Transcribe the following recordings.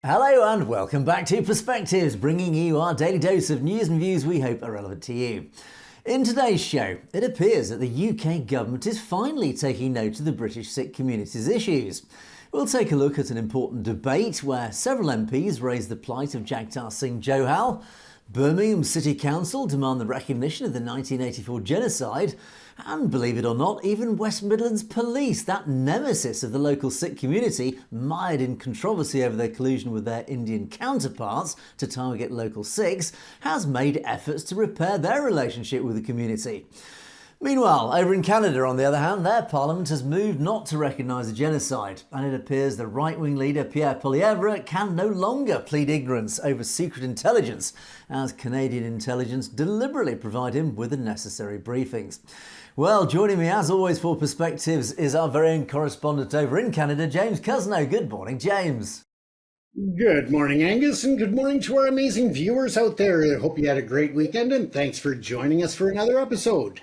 Hello and welcome back to Perspectives, bringing you our daily dose of news and views we hope are relevant to you. In today's show, it appears that the UK government is finally taking note of the British Sikh community's issues. We'll take a look at an important debate where several MPs raise the plight of Jagtar Singh Johal, Birmingham City Council demand the recognition of the 1984 genocide, and believe it or not, even West Midlands Police, that nemesis of the local Sikh community, mired in controversy over their collusion with their Indian counterparts to target local Sikhs, has made efforts to repair their relationship with the community. Meanwhile, over in Canada, on the other hand, their parliament has moved not to recognise the genocide, and it appears the right-wing leader Pierre Polievre can no longer plead ignorance over secret intelligence, as Canadian intelligence deliberately provide him with the necessary briefings. Well, joining me as always for Perspectives is our very own correspondent over in Canada, James Cousineau. Good morning, James. Good morning, Angus, and good morning to our amazing viewers out there. I hope you had a great weekend, and thanks for joining us for another episode.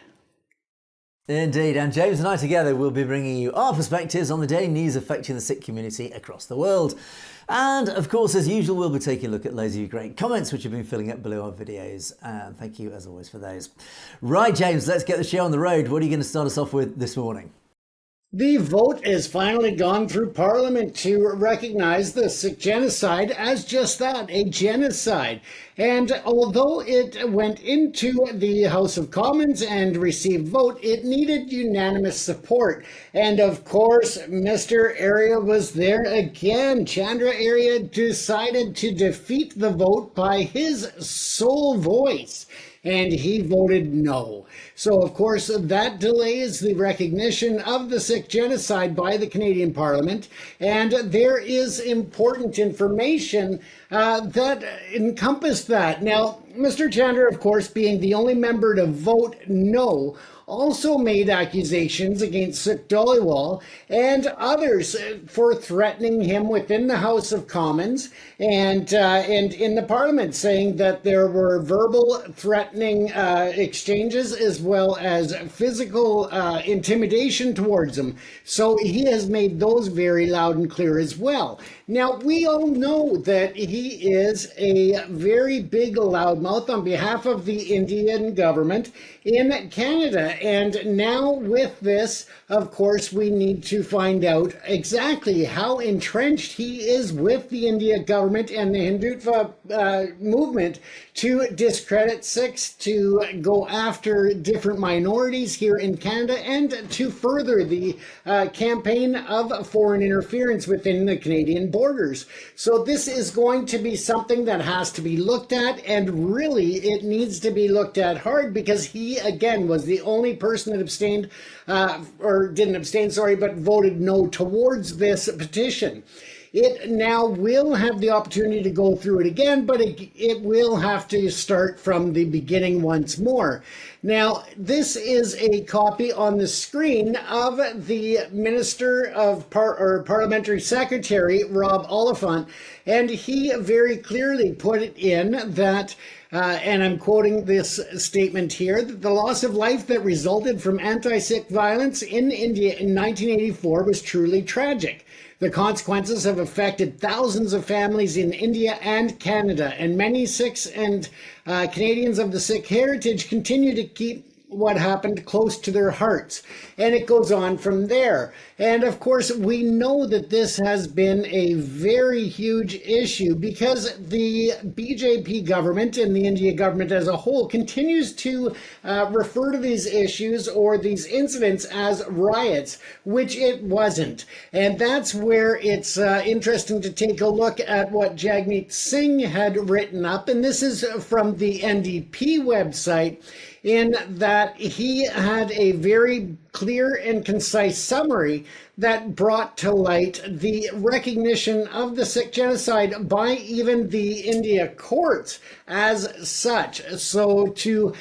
Indeed, and James and I together will be bringing you our perspectives on the daily news affecting the Sikh community across the world. And of course, as usual, we'll be taking a look at loads of your great comments which have been filling up below our videos. And thank you as always for those. Right, James, let's get the show on the road. What are you going to start us off with this morning? The vote has finally gone through Parliament to recognize the Sikh genocide as just that, a genocide. And although it went into the House of Commons and received vote, it needed unanimous support. And of course, Mr. Arya was there again. Chandra Arya decided to defeat the vote by his sole voice, and he voted no. So, of course, that delays the recognition of the Sikh genocide by the Canadian Parliament, and there is important information that encompass that. Now, Mr. Chandra, of course, being the only member to vote no, also made accusations against Sikh Dhaliwal and others for threatening him within the House of Commons and in the Parliament, saying that there were verbal threatening exchanges as well as physical intimidation towards him. So he has made those very loud and clear as well. Now, we all know that he is a very big loudmouth on behalf of the Indian government in Canada. And now with this, of course, we need to find out exactly how entrenched he is with the India government and the Hindutva movement to discredit Sikhs, to go after different minorities here in Canada, and to further the campaign of foreign interference within the Canadian borders. So this is going to be something that has to be looked at, and really it needs to be looked at hard, because he, again, was the only person that abstained, but voted no towards this petition. It now will have the opportunity to go through it again, but it will have to start from the beginning once more. Now, this is a copy on the screen of the Minister of Parliamentary Secretary, Rob Oliphant, and he very clearly put it in that and I'm quoting this statement here, that the loss of life that resulted from anti-Sikh violence in India in 1984 was truly tragic. The consequences have affected thousands of families in India and Canada, and many Sikhs and Canadians of the Sikh heritage continue to keep what happened close to their hearts. And it goes on from there. And of course, we know that this has been a very huge issue because the BJP government and the India government as a whole continues to refer to these issues or these incidents as riots, which it wasn't. And that's where it's interesting to take a look at what Jagtar Singh had written up. And this is from the NDP website, in that he had a very clear and concise summary that brought to light the recognition of the Sikh genocide by even the India courts as such. So to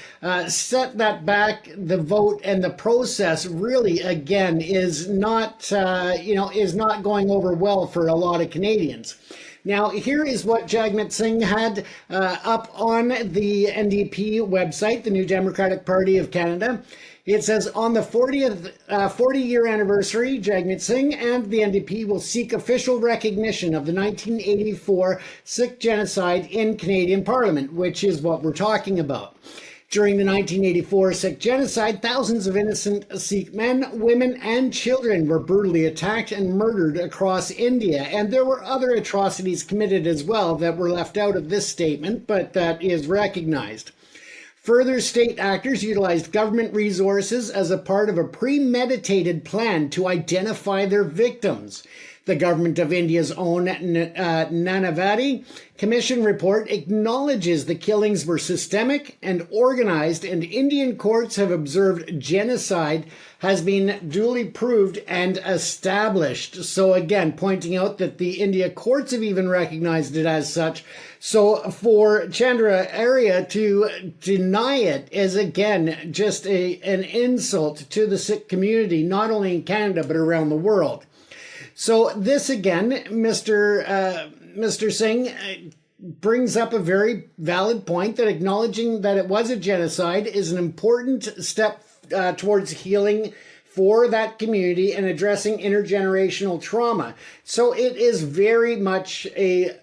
set that back, the vote and the process really, again, is not going over well for a lot of Canadians. Now, here is what Jagtar Singh had up on the NDP website, the New Democratic Party of Canada. It says, on the 40-year anniversary, Jagtar Singh and the NDP will seek official recognition of the 1984 Sikh genocide in Canadian Parliament, which is what we're talking about. During the 1984 Sikh genocide, thousands of innocent Sikh men, women, and children were brutally attacked and murdered across India. And there were other atrocities committed as well that were left out of this statement, but that is recognized. Further, state actors utilized government resources as a part of a premeditated plan to identify their victims. The government of India's own Nanavati Commission report acknowledges the killings were systemic and organized, and Indian courts have observed genocide has been duly proved and established. So again, pointing out that the India courts have even recognized it as such. So for Chandra Arya to deny it is again just an insult to the Sikh community, not only in Canada but around the world. So this again, Mr. Singh brings up a very valid point that acknowledging that it was a genocide is an important step towards healing for that community and addressing intergenerational trauma. So it is very much a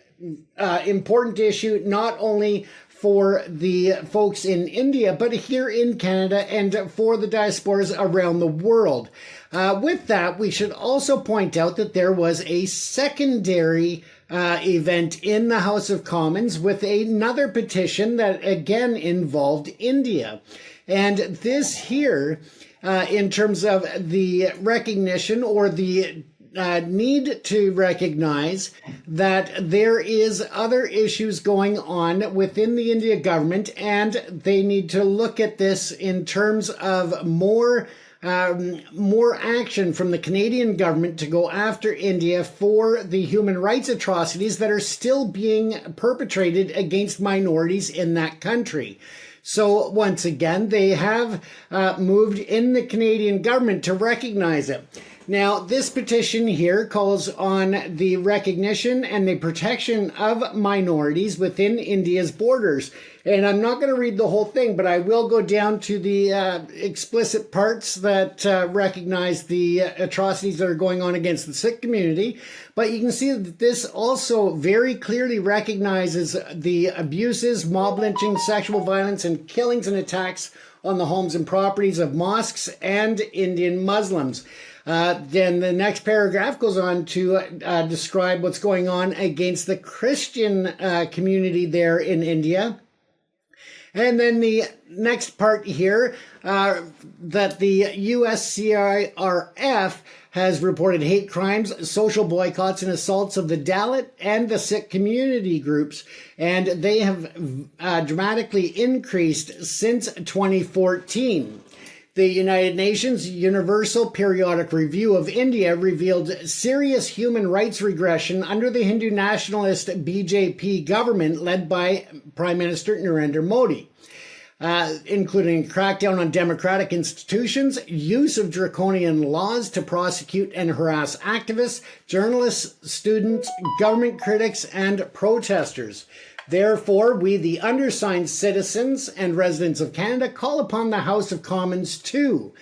important issue, not only for the folks in India, but here in Canada and for the diasporas around the world. With that, we should also point out that there was a secondary event in the House of Commons with another petition that again involved India. And this here, in terms of the recognition or the need to recognize that there is other issues going on within the India government, and they need to look at this in terms of more action from the Canadian government to go after India for the human rights atrocities that are still being perpetrated against minorities in that country. So once again, they have moved in the Canadian government to recognize it. Now, this petition here calls on the recognition and the protection of minorities within India's borders. And I'm not going to read the whole thing, but I will go down to the explicit parts that recognize the atrocities that are going on against the Sikh community. But you can see that this also very clearly recognizes the abuses, mob lynching, sexual violence, and killings and attacks on the homes and properties of mosques and Indian Muslims. Then the next paragraph goes on to describe what's going on against the Christian community there in India. And then the next part here, that the USCIRF has reported hate crimes, social boycotts, and assaults of the Dalit and the Sikh community groups, and they have dramatically increased since 2014. The United Nations Universal Periodic Review of India revealed serious human rights regression under the Hindu nationalist BJP government led by Prime Minister Narendra Modi, including crackdown on democratic institutions, use of draconian laws to prosecute and harass activists, journalists, students, government critics, and protesters. Therefore, we, the undersigned citizens and residents of Canada, call upon the House of Commons to,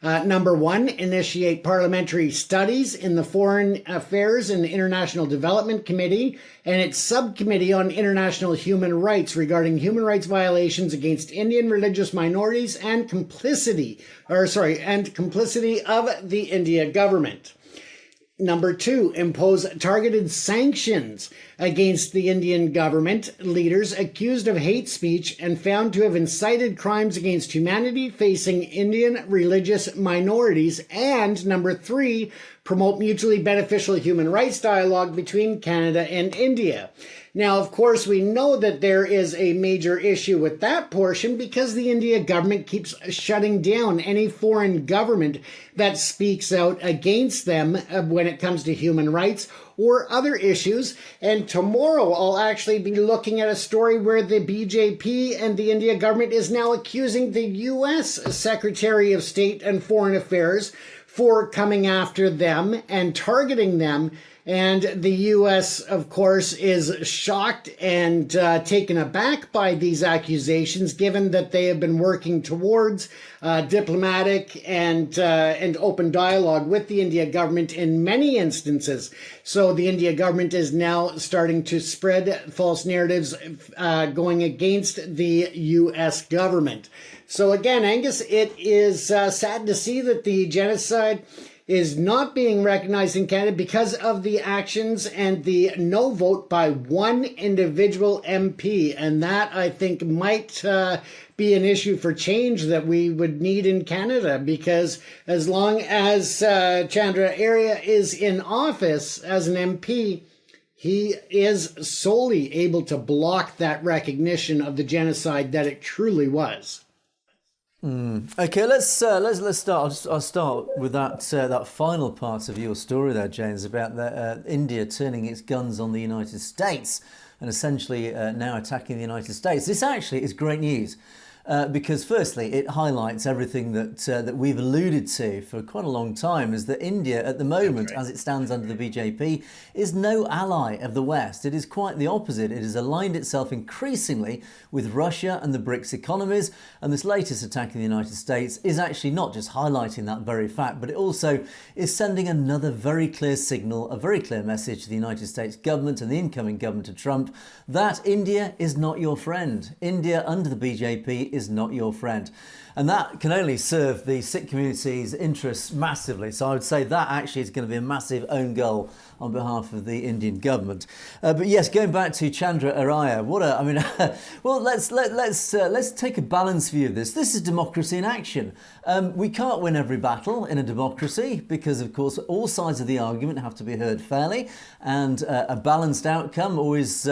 number one, initiate parliamentary studies in the Foreign Affairs and International Development Committee and its Subcommittee on International Human Rights regarding human rights violations against Indian religious minorities and complicity of the India government. Number two, impose targeted sanctions against the Indian government leaders accused of hate speech and found to have incited crimes against humanity facing Indian religious minorities. And number three, promote mutually beneficial human rights dialogue between Canada and India. Now, of course, we know that there is a major issue with that portion because the India government keeps shutting down any foreign government that speaks out against them when it comes to human rights or other issues. And tomorrow I'll actually be looking at a story where the BJP and the India government is now accusing the US Secretary of State and Foreign Affairs for coming after them and targeting them And the U.S., of course, is shocked and taken aback by these accusations, given that they have been working towards diplomatic and open dialogue with the India government in many instances. So the India government is now starting to spread false narratives going against the U.S. government. So again, Angus, it is sad to see that the genocide is not being recognized in Canada because of the actions and the no vote by one individual MP. And that, I think, might be an issue for change that we would need in Canada, because as long as Chandra Arya is in office as an MP, he is solely able to block that recognition of the genocide that it truly was. Okay, let's start. I'll start with that final part of your story there, James, about India turning its guns on the United States and essentially now attacking the United States. This actually is great news. Because firstly, it highlights everything that we've alluded to for quite a long time, is that India at the moment, as it stands under the BJP, is no ally of the West. It is quite the opposite. It has aligned itself increasingly with Russia and the BRICS economies, and this latest attack in the United States is actually not just highlighting that very fact, but it also is sending another very clear signal, a very clear message to the United States government and the incoming government of Trump that India is not your friend. India under the BJP is not your friend. And that can only serve the Sikh community's interests massively. So I would say that actually is going to be a massive own goal on behalf of the Indian government. But yes, going back to Chandra Arya, well, let's take a balanced view of this. This is democracy in action. We can't win every battle in a democracy because, of course, all sides of the argument have to be heard fairly, and a balanced outcome always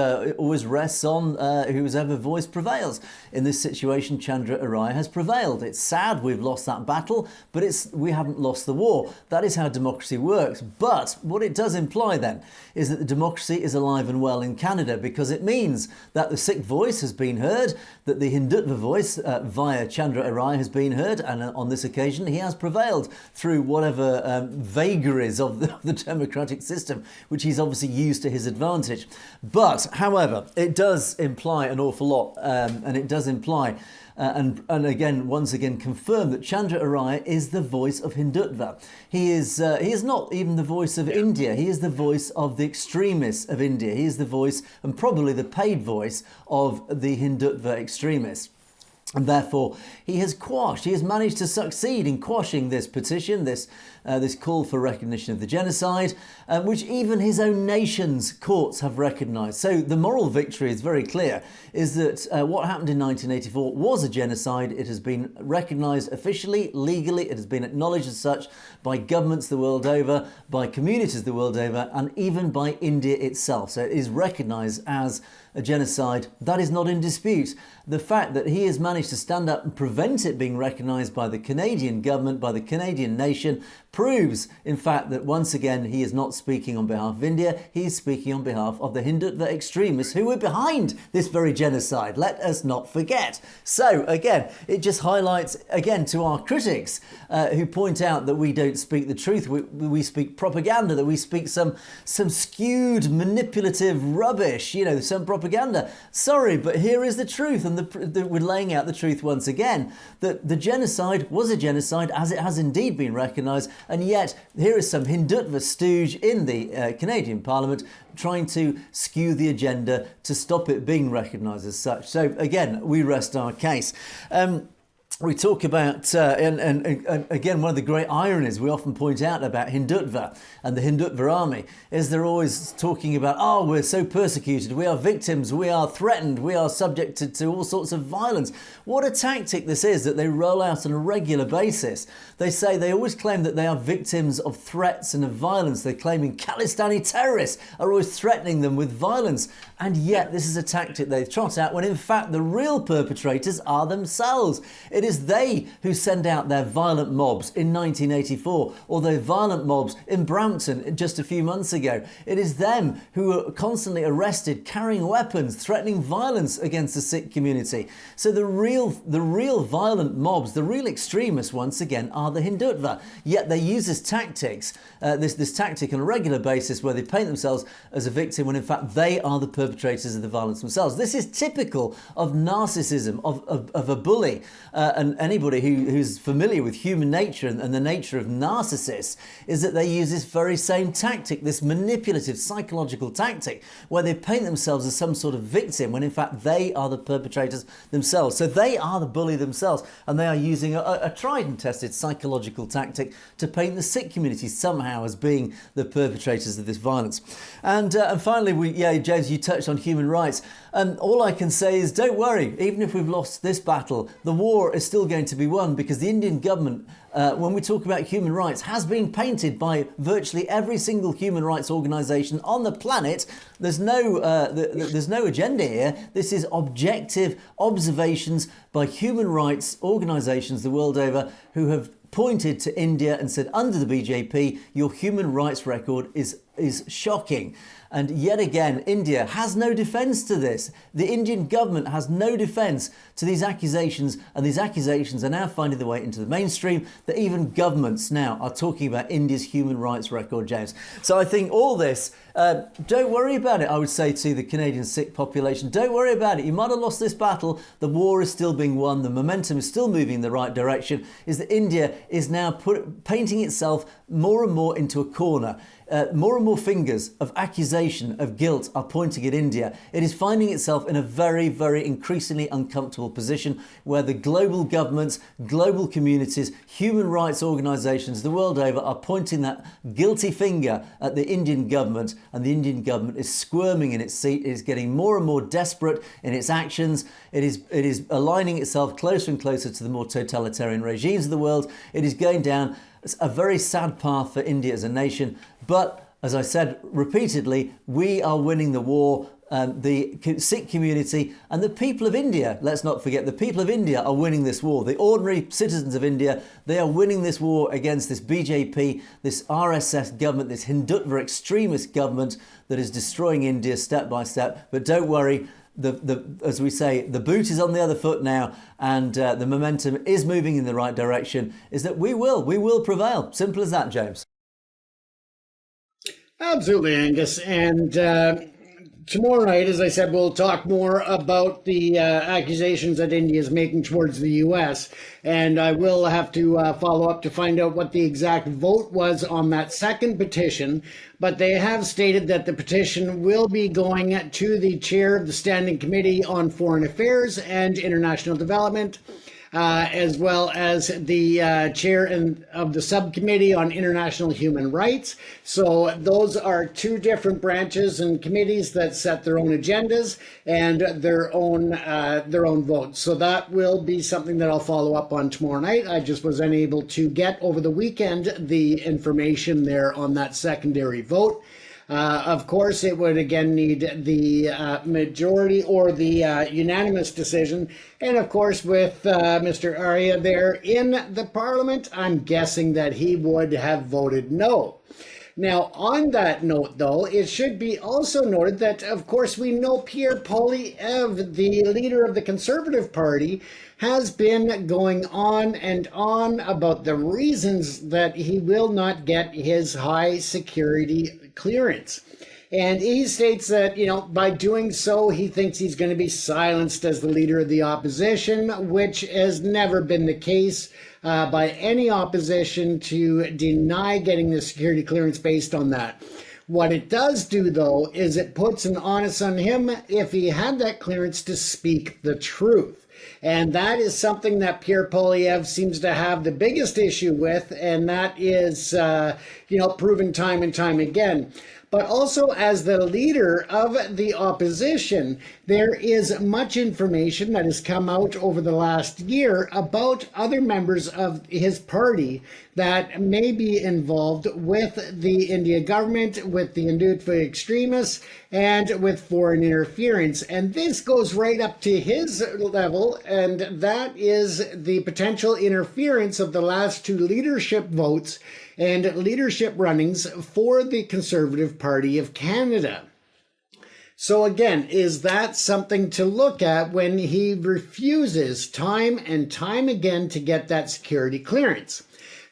rests on whoever voice prevails. In this situation, Chandra Arya has prevailed. It's sad we've lost that battle, but we haven't lost the war. That is how democracy works. But what it does imply then is that the democracy is alive and well in Canada, because it means that the Sikh voice has been heard, that the Hindutva voice via Chandra Arya has been heard, and on this occasion he has prevailed through whatever vagaries of the democratic system, which he's obviously used to his advantage. But, however, it does imply an awful lot, and it does imply and again, once again, confirm that Chandra Arya is the voice of Hindutva. He is not even the voice of India. He is the voice of the extremists of India. He is the voice, and probably the paid voice, of the Hindutva extremists. And therefore, he has managed to succeed in quashing this petition, this call for recognition of the genocide, which even his own nation's courts have recognised. So the moral victory is very clear, is that what happened in 1984 was a genocide. It has been recognised officially, legally. It has been acknowledged as such by governments the world over, by communities the world over, and even by India itself. So it is recognised as a genocide. That is not in dispute. The fact that he has managed to stand up and prevent it being recognised by the Canadian government, by the Canadian nation, proves, in fact, that once again he is not speaking on behalf of India. He is speaking on behalf of the Hindutva extremists who were behind this very genocide. Let us not forget. So, again, it just highlights, again, to our critics who point out that we don't speak the truth, we speak propaganda, that we speak some skewed, manipulative rubbish, some propaganda. Sorry, but here is the truth, and we're laying out the truth once again, that the genocide was a genocide, as it has indeed been recognised, and yet here is some Hindutva stooge in the Canadian Parliament trying to skew the agenda to stop it being recognised as such. So again, we rest our case. We talk about, and again, one of the great ironies we often point out about Hindutva and the Hindutva army is they're always talking about, oh, we're so persecuted, we are victims, we are threatened, we are subjected to all sorts of violence. What a tactic this is that they roll out on a regular basis. They always claim that they are victims of threats and of violence. They're claiming Khalistani terrorists are always threatening them with violence. And yet this is a tactic they trot out when in fact the real perpetrators are themselves. It It is they who send out their violent mobs in 1984, or their violent mobs in Brampton just a few months ago. It is them who are constantly arrested, carrying weapons, threatening violence against the Sikh community. So the real violent mobs, the real extremists, once again, are the Hindutva. Yet they use this tactic on a regular basis, where they paint themselves as a victim when in fact they are the perpetrators of the violence themselves. This is typical of narcissism, of a bully, and anybody who's familiar with human nature and the nature of narcissists is that they use this very same tactic, this manipulative psychological tactic, where they paint themselves as some sort of victim when in fact they are the perpetrators themselves. So they are the bully themselves, and they are using a tried and tested psychological tactic to paint the Sikh community somehow as being the perpetrators of this violence. And finally, James, you touched on human rights. All I can say is, don't worry, even if we've lost this battle, the war is still going to be won, because the Indian government, when we talk about human rights, has been painted by virtually every single human rights organisation on the planet. There's no agenda here. This is objective observations by human rights organisations the world over, who have pointed to India and said, under the BJP, your human rights record is shocking. And yet again, India has no defence to this. The Indian government has no defence to these accusations, and these accusations are now finding their way into the mainstream, that even governments now are talking about India's human rights record, James. So I think all this, don't worry about it, I would say to the Canadian Sikh population. Don't worry about it. You might have lost this battle. The war is still being won. The momentum is still moving in the right direction. Is that India is now painting itself more and more into a corner. More and more fingers of accusation, of guilt, are pointing at India. It is finding itself in a very, very increasingly uncomfortable position, where the global governments, global communities, human rights organisations the world over are pointing that guilty finger at the Indian government, and the Indian government is squirming in its seat. It is getting more and more desperate in its actions. It is aligning itself closer and closer to the more totalitarian regimes of the world. It is going down a very sad path for India as a nation. But as I said repeatedly, we are winning the war. The Sikh community and the people of India, let's not forget, the people of India are winning this war. The ordinary citizens of India, they are winning this war against this BJP, this RSS government, this Hindutva extremist government that is destroying India step by step. But don't worry, as we say, the boot is on the other foot now, and the momentum is moving in the right direction. Is that we will prevail. Simple as that, James. Absolutely, Angus. And tomorrow night, as I said, we'll talk more about the accusations that India is making towards the U.S. And I will have to follow up to find out what the exact vote was on that second petition. But they have stated that the petition will be going to the chair of the Standing Committee on Foreign Affairs and International Development, as well as the chair of the subcommittee on international human rights. So those are two different branches and committees that set their own agendas and their own votes. So that will be something that I'll follow up on tomorrow night. I just was unable to get over the weekend the information there on that secondary vote. Of course, it would again need the majority or the unanimous decision. And of course, with Mr. Arya there in the parliament, I'm guessing that he would have voted no. Now, on that note, though, it should be also noted that, of course, we know Pierre Polievre, the leader of the Conservative Party, has been going on and on about the reasons that he will not get his high security clearance. And he states that, by doing so, he thinks he's going to be silenced as the leader of the opposition, which has never been the case by any opposition to deny getting the security clearance based on that. What it does do, though, is it puts an onus on him, if he had that clearance, to speak the truth. And that is something that Pierre Polievre seems to have the biggest issue with, and that is, proven time and time again. but also as the leader of the opposition. There is much information that has come out over the last year about other members of his party that may be involved with the India government, with the Hindutva extremists, and with foreign interference. And this goes right up to his level, and that is the potential interference of the last two leadership votes and leadership runnings for the Conservative Party of Canada. So again, is that something to look at when he refuses time and time again to get that security clearance?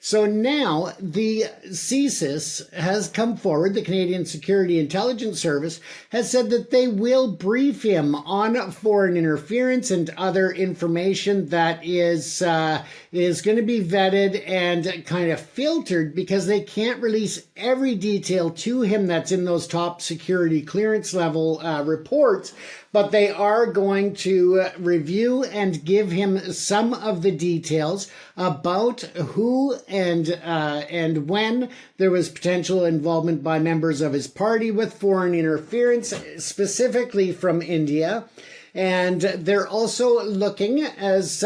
So now the CSIS has come forward, the Canadian Security Intelligence Service has said that they will brief him on foreign interference and other information that is going to be vetted and kind of filtered, because they can't release every detail to him that's in those top security clearance level reports. But they are going to review and give him some of the details about who and when there was potential involvement by members of his party with foreign interference, specifically from India. And they're also looking, as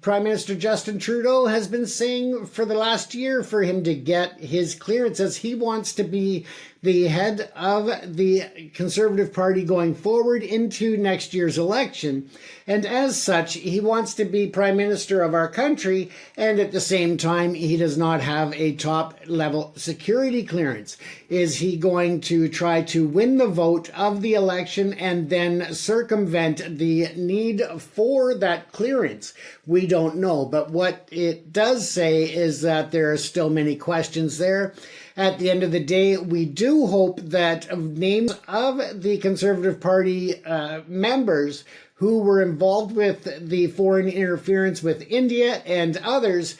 Prime Minister Justin Trudeau has been saying for the last year, for him to get his clearance, as he wants to be the head of the Conservative Party going forward into next year's election. And as such, he wants to be Prime Minister of our country, and at the same time, he does not have a top-level security clearance. Is he going to try to win the vote of the election and then circumvent the need for that clearance? We don't know, but what it does say is that there are still many questions there. At the end of the day, we do hope that names of the Conservative Party members who were involved with the foreign interference with India and others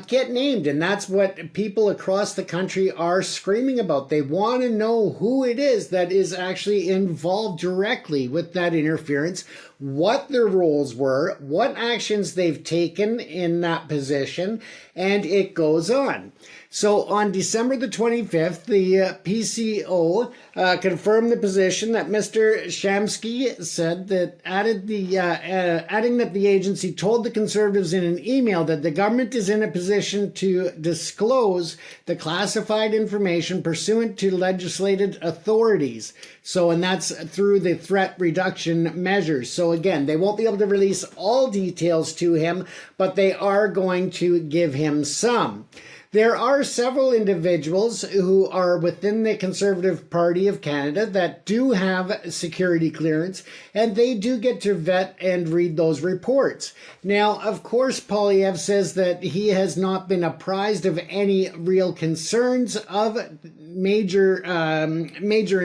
get named. And that's what people across the country are screaming about. They want to know who it is that is actually involved directly with that interference, what their roles were, what actions they've taken in that position, and it goes on. So on December the 25th, the PCO confirmed the position that Mr. Shamsky said, that adding that the agency told the Conservatives in an email that the government is in a position to disclose the classified information pursuant to legislated authorities. So, and that's through the threat reduction measures. So again, they won't be able to release all details to him, but they are going to give him some. There are several individuals who are within the Conservative Party of Canada that do have security clearance, and they do get to vet and read those reports. Now, of course, Polievre says that he has not been apprised of any real concerns of major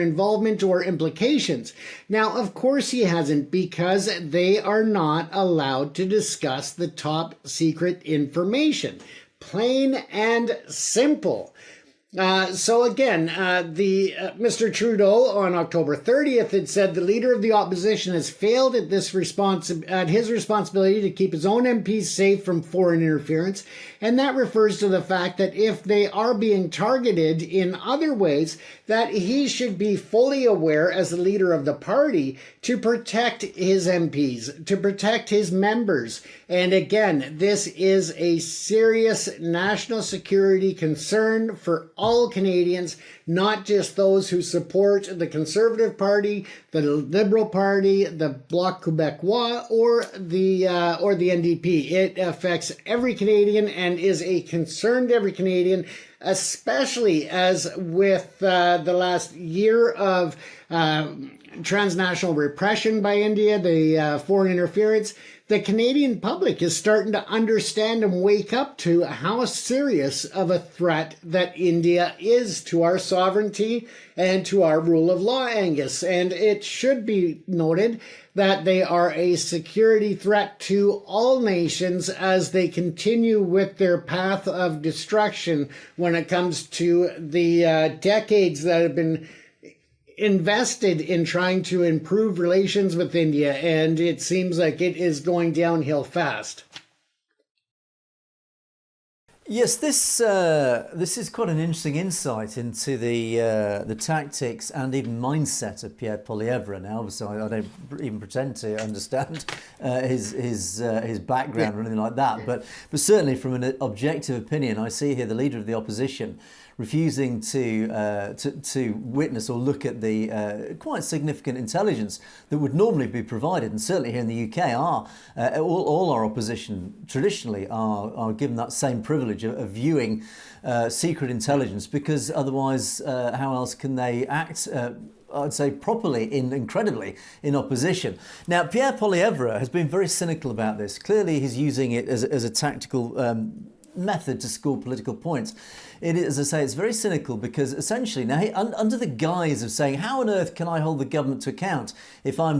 involvement or implications. Now, of course he hasn't, because they are not allowed to discuss the top secret information. Plain and simple. So again, Mr. Trudeau on October 30th had said the leader of the opposition has failed at his responsibility to keep his own MPs safe from foreign interference, and that refers to the fact that if they are being targeted in other ways, that he should be fully aware as the leader of the party to protect his MPs, to protect his members. And again, this is a serious national security concern for all Canadians, not just those who support the Conservative Party, the Liberal Party, the Bloc Québécois, or the NDP. It affects every Canadian and is a concern to every Canadian, especially as with the last year of transnational repression by India, the foreign interference. The Canadian public is starting to understand and wake up to how serious of a threat that India is to our sovereignty and to our rule of law, Angus. And it should be noted that they are a security threat to all nations as they continue with their path of destruction when it comes to the decades that have been invested in trying to improve relations with India, and it seems like it is going downhill fast. Yes, this is quite an interesting insight into the tactics and even mindset of Pierre Polievre. Now, obviously, I don't even pretend to understand his background or anything like that, but certainly from an objective opinion, I see here the leader of the opposition refusing to witness or look at the quite significant intelligence that would normally be provided, and certainly here in the UK, all our opposition traditionally are given that same privilege of viewing secret intelligence, because otherwise, how else can they act? I'd say properly, incredibly, in opposition. Now, Pierre Polievre has been very cynical about this. Clearly, he's using it as a tactical method to score political points. It is, as I say, it's very cynical, because essentially now, under the guise of saying, how on earth can I hold the government to account if I'm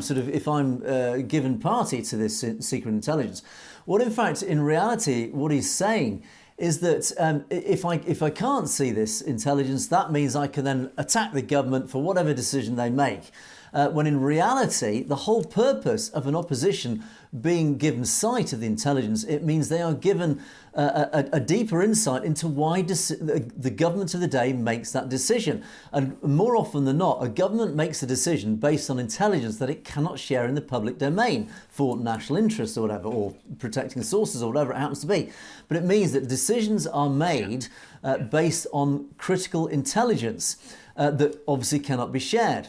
given party to this secret intelligence? What in fact, in reality, what he's saying is that if I can't see this intelligence, that means I can then attack the government for whatever decision they make. When in reality, the whole purpose of an opposition being given sight of the intelligence, it means they are given a deeper insight into why the government of the day makes that decision. And more often than not, a government makes a decision based on intelligence that it cannot share in the public domain for national interest or whatever, or protecting sources or whatever it happens to be. But it means that decisions are made based on critical intelligence that obviously cannot be shared.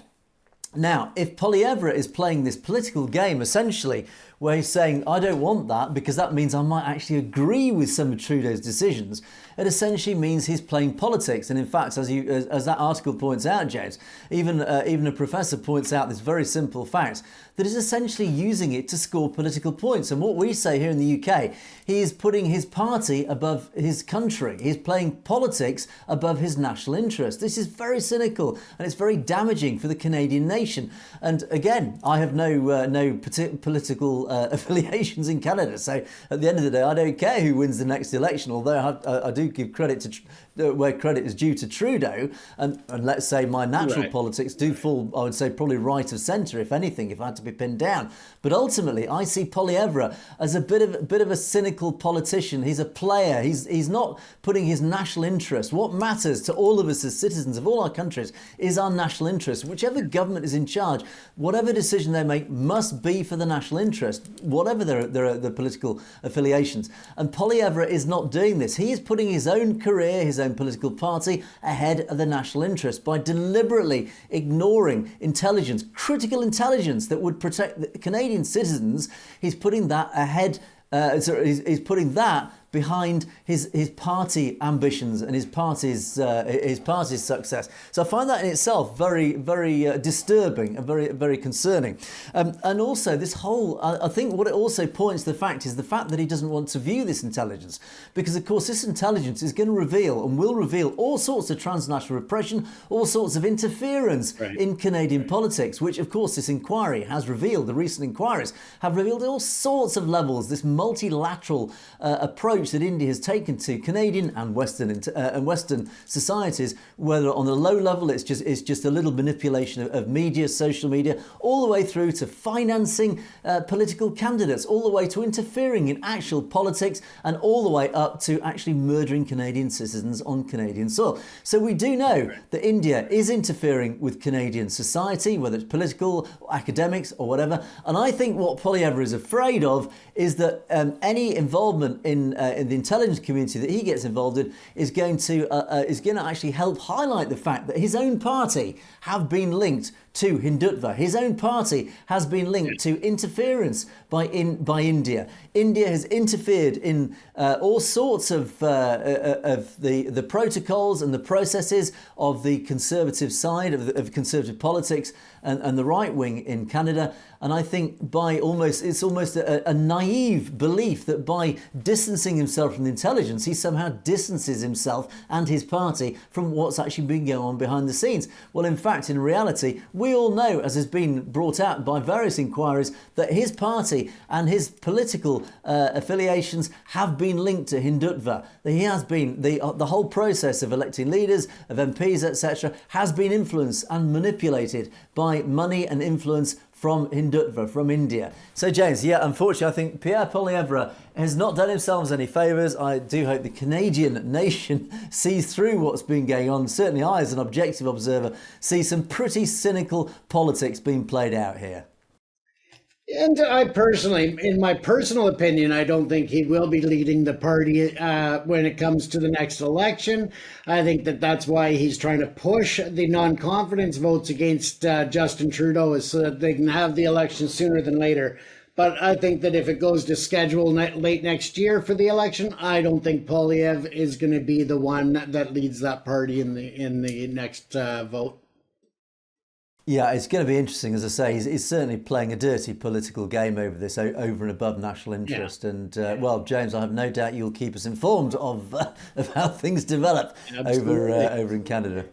Now, if Polievre is playing this political game, essentially, where he's saying, I don't want that because that means I might actually agree with some of Trudeau's decisions, it essentially means he's playing politics. And in fact, as that article points out, James, even a professor points out this very simple fact, that is essentially using it to score political points. And what we say here in the UK, he is putting his party above his country. He's playing politics above his national interest. This is very cynical, and it's very damaging for the Canadian nation. And again, I have no political affiliations in Canada. So at the end of the day, I don't care who wins the next election, although I do give credit to where credit is due to Trudeau, and let's say my natural politics do fall, I would say, probably right of centre, if anything, if I had to be pinned down. But ultimately, I see Polievre as a bit of a cynical politician. He's a player. He's not putting his national interest. What matters to all of us as citizens of all our countries is our national interest. Whichever government is in charge, whatever decision they make must be for the national interest, whatever their political affiliations. And Polievre is not doing this. He is putting his own career, his own political party, ahead of the national interest by deliberately ignoring intelligence, critical intelligence that would protect the Canadian citizens. He's putting that ahead. He's putting that behind his party ambitions and his party's success. So I find that in itself very, very disturbing and very, very concerning. And also this whole, I think what it also points to the fact is the fact that he doesn't want to view this intelligence, because of course this intelligence is going to reveal and will reveal all sorts of transnational repression, all sorts of interference in Canadian politics, which of course this inquiry has revealed. The recent inquiries have revealed all sorts of levels, this multilateral approach that India has taken to Canadian and Western societies, whether on the low level it's just a little manipulation of media, social media, all the way through to financing political candidates, all the way to interfering in actual politics, and all the way up to actually murdering Canadian citizens on Canadian soil. So we do know that India is interfering with Canadian society, whether it's political, academics or whatever. And I think what Polievre is afraid of is that any involvement in the intelligence community that he gets involved in is going to actually help highlight the fact that his own party have been linked to Hindutva. His own party has been linked to interference by India. India has interfered in all sorts of the protocols and the processes of the conservative side of conservative politics and the right wing in Canada. And I think it's almost a naive belief that by distancing himself from the intelligence, he somehow distances himself and his party from what's actually been going on behind the scenes. Well, in fact, in reality, we all know, as has been brought out by various inquiries, that his party and his political affiliations have been linked to Hindutva. That he has been, the whole process of electing leaders, of MPs, etc., has been influenced and manipulated by money and influence from Hindutva, from India. So James, yeah, unfortunately I think Pierre Polievre has not done himself any favours. I do hope the Canadian nation sees through what's been going on. Certainly I, as an objective observer, see some pretty cynical politics being played out here. And I personally, in my personal opinion, I don't think he will be leading the party when it comes to the next election. I think that that's why he's trying to push the non-confidence votes against Justin Trudeau, so that they can have the election sooner than later. But I think that if it goes to schedule late next year for the election, I don't think Poilievre is going to be the one that leads that party in the next vote. Yeah, it's going to be interesting. As I say, he's certainly playing a dirty political game over this, over and above national interest. Yeah. And, well, James, I have no doubt you'll keep us informed of how things develop over in Canada.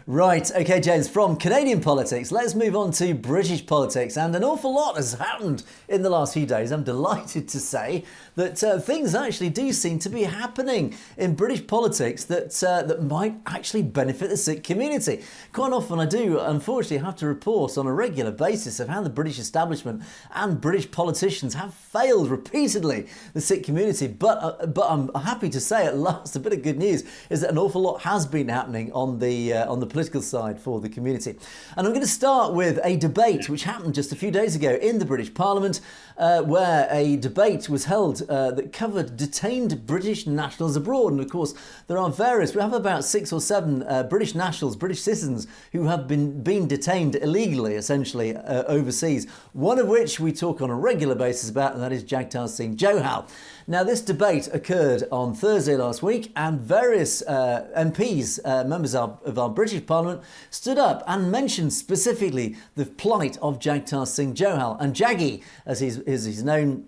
Right, OK, James, from Canadian politics, let's move on to British politics. And an awful lot has happened in the last few days. I'm delighted to say that things actually do seem to be happening in British politics that might actually benefit the Sikh community. Quite often I do, unfortunately, have to report on a regular basis of how the British establishment and British politicians have failed repeatedly the Sikh community. But I'm happy to say at last, a bit of good news is that an awful lot has been happening on the political side for the community. And I'm going to start with a debate which happened just a few days ago in the British Parliament, where a debate was held that covered detained British nationals abroad. And of course, we have about 6 or 7 British nationals, British citizens, who have been detained illegally, essentially, overseas. One of which we talk on a regular basis about, and that is Jagtar Singh Johal. Now, this debate occurred on Thursday last week, and various MPs, members of our British Parliament, stood up and mentioned specifically the plight of Jagtar Singh Johal. And Jaggy, as he's known,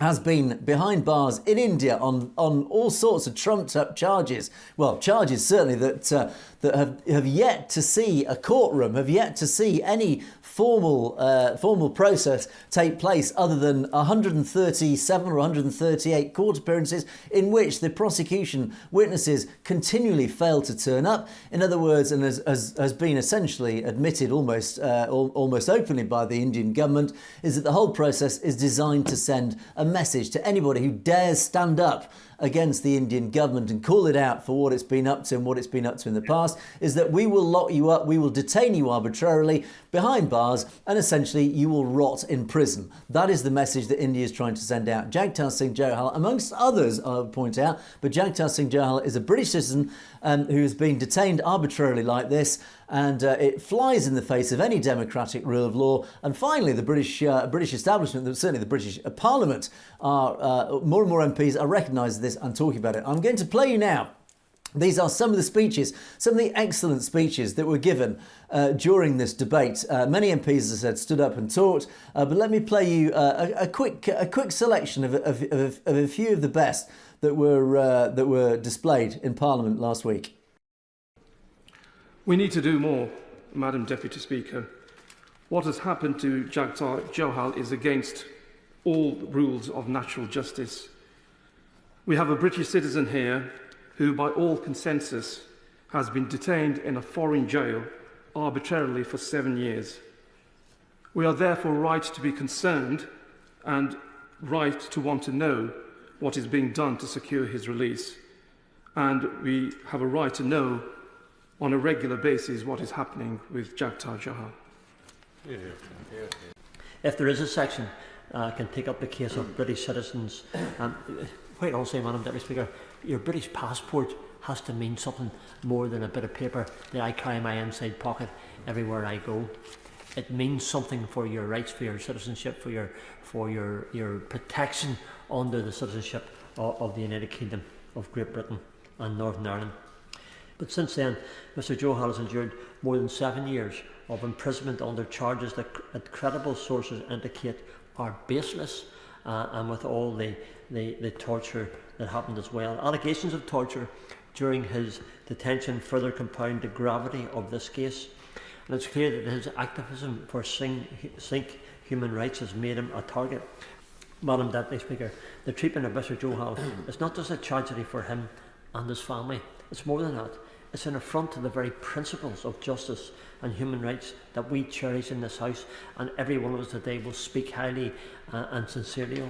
has been behind bars in India on all sorts of trumped-up charges. Well, charges certainly that have yet to see a courtroom, have yet to see any formal process take place, other than 137 or 138 court appearances in which the prosecution witnesses continually fail to turn up. In other words, and has been essentially admitted almost openly by the Indian government, is that the whole process is designed to send a message to anybody who dares stand up against the Indian government and call it out for what it's been up to and what it's been up to in the past, is that we will lock you up, we will detain you arbitrarily behind bars, and essentially you will rot in prison. That is the message that India is trying to send out. Jagtar Singh Johal, amongst others, I would point out, but Jagtar Singh Johal is a British citizen who has been detained arbitrarily like this, and it flies in the face of any democratic rule of law. And finally, the British establishment, certainly the British Parliament, are more and more MPs are recognising this and talking about it. I'm going to play you now. These are some of the speeches, some of the excellent speeches that were given during this debate. Many MPs, as I said, stood up and talked, but let me play you a quick selection of a few of the best that were displayed in Parliament last week. We need to do more, Madam Deputy Speaker. What has happened to Jagtar Johal is against all rules of natural justice. We have a British citizen here who, by all consensus, has been detained in a foreign jail arbitrarily for 7 years. We are therefore right to be concerned and right to want to know what is being done to secure his release. And we have a right to know on a regular basis what is happening with Jagtar Johal. If there is a section can take up the case of British citizens, quite honestly, Madam Deputy Speaker, your British passport has to mean something more than a bit of paper that I carry in my inside pocket everywhere I go. It means something for your rights, for your citizenship, for your protection under the citizenship of the United Kingdom of Great Britain and Northern Ireland. But since then, Mr Johal has endured more than 7 years of imprisonment under charges that credible sources indicate are baseless, and with all the torture that happened as well. Allegations of torture during his detention further compound the gravity of this case, and it's clear that his activism for Sikh human rights has made him a target. Madam Deputy Speaker, the treatment of Mr Johal is not just a tragedy for him and his family, it's more than that. It's an affront to the very principles of justice and human rights that we cherish in this House, and every one of us today will speak highly and sincerely of.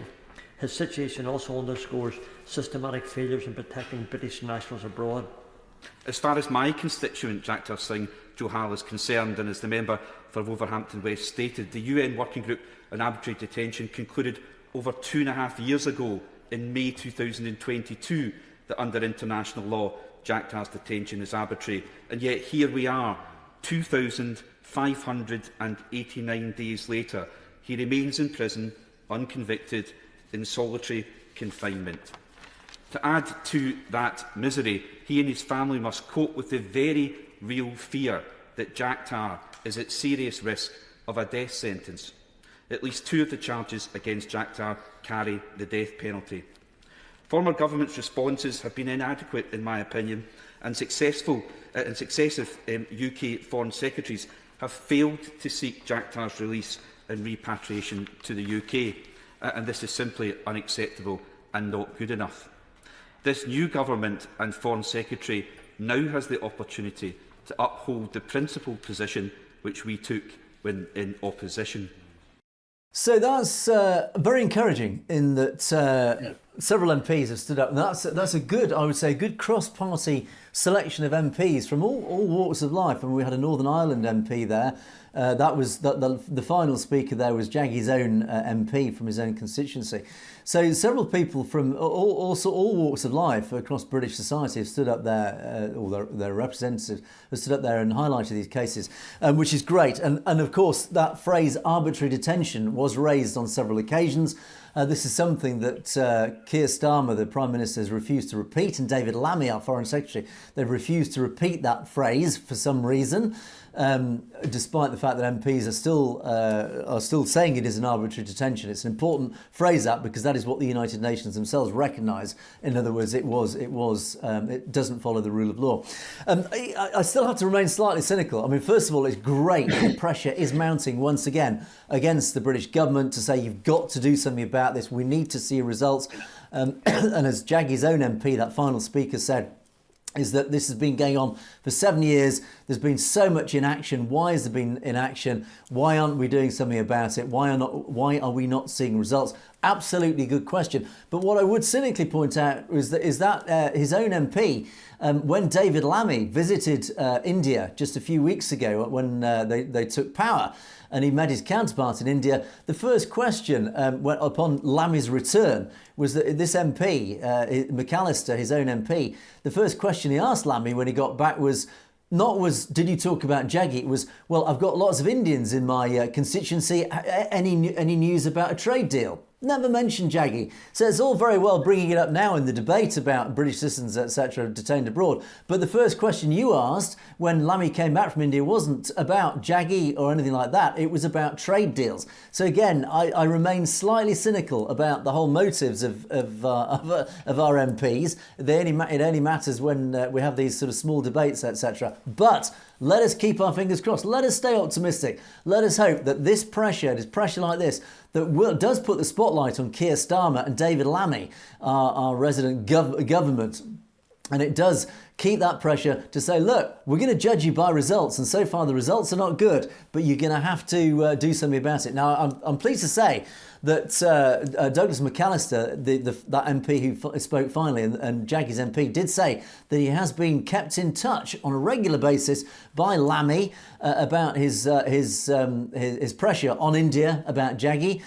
His situation also underscores systematic failures in protecting British nationals abroad. As far as my constituent Jagtar Singh Johal is concerned, and as the member for Wolverhampton West stated, the UN Working Group on Arbitrary Detention concluded over 2.5 years ago, in May 2022, that under international law, Jagtar's detention is arbitrary. And yet here we are, 2,589 days later. He remains in prison, unconvicted, in solitary confinement. To add to that misery, he and his family must cope with the very real fear that Jagtar is at serious risk of a death sentence. At least 2 of the charges against Jagtar carry the death penalty. Former government's responses have been inadequate, in my opinion, and successive UK Foreign Secretaries have failed to seek Jagtar's release and repatriation to the UK, and this is simply unacceptable and not good enough. This new government and Foreign Secretary now has the opportunity to uphold the principled position which we took when in opposition. So that's very encouraging in that several MPs have stood up. And that's a good, I would say, a good cross-party selection of MPs from all walks of life. And we had a Northern Ireland MP there. The final speaker there was Jaggy's own MP from his own constituency. So several people from all walks of life across British society have stood up there, or their representatives have stood up there and highlighted these cases, which is great. And of course, that phrase arbitrary detention was raised on several occasions. This is something that Keir Starmer, the Prime Minister, has refused to repeat, and David Lammy, our Foreign Secretary, they've refused to repeat that phrase for some reason, despite the fact that MPs are still saying it is an arbitrary detention. It's an important phrase, that, because that is what the United Nations themselves recognise. In other words, it doesn't follow the rule of law. I still have to remain slightly cynical. I mean, first of all, it's great that the pressure is mounting once again against the British government to say you've got to do something about this. We need to see results. And as Jaggy's own MP, that final speaker, said, is that this has been going on for 7 years. There's been so much inaction. Why has there been inaction? Why aren't we doing something about it? Why are we not seeing results? Absolutely good question. But what I would cynically point out is that his own MP, when David Lammy visited India just a few weeks ago when they took power, and he met his counterpart in India, the first question upon Lammy's return was that this MP, McAllister, his own MP, the first question he asked Lammy when he got back was, did you talk about Jaggy? It was, well, I've got lots of Indians in my constituency. Any news about a trade deal? Never mentioned Jaggy. So it's all very well bringing it up now in the debate about British citizens, etc., detained abroad. But the first question you asked when Lammy came back from India wasn't about Jaggy or anything like that. It was about trade deals. So again, I remain slightly cynical about the whole motives of our MPs. It only matters when we have these sort of small debates, etc. But let us keep our fingers crossed. Let us stay optimistic. Let us hope that this pressure like this, that does put the spotlight on Keir Starmer and David Lammy, our resident government, and it does keep that pressure to say, look, we're going to judge you by results, and so far the results are not good, but you're going to have to do something about it. Now, I'm pleased to say that Douglas McAllister, that MP who spoke finally, and Jaggy's MP, did say that he has been kept in touch on a regular basis by Lammy about his pressure on India about Jaggy.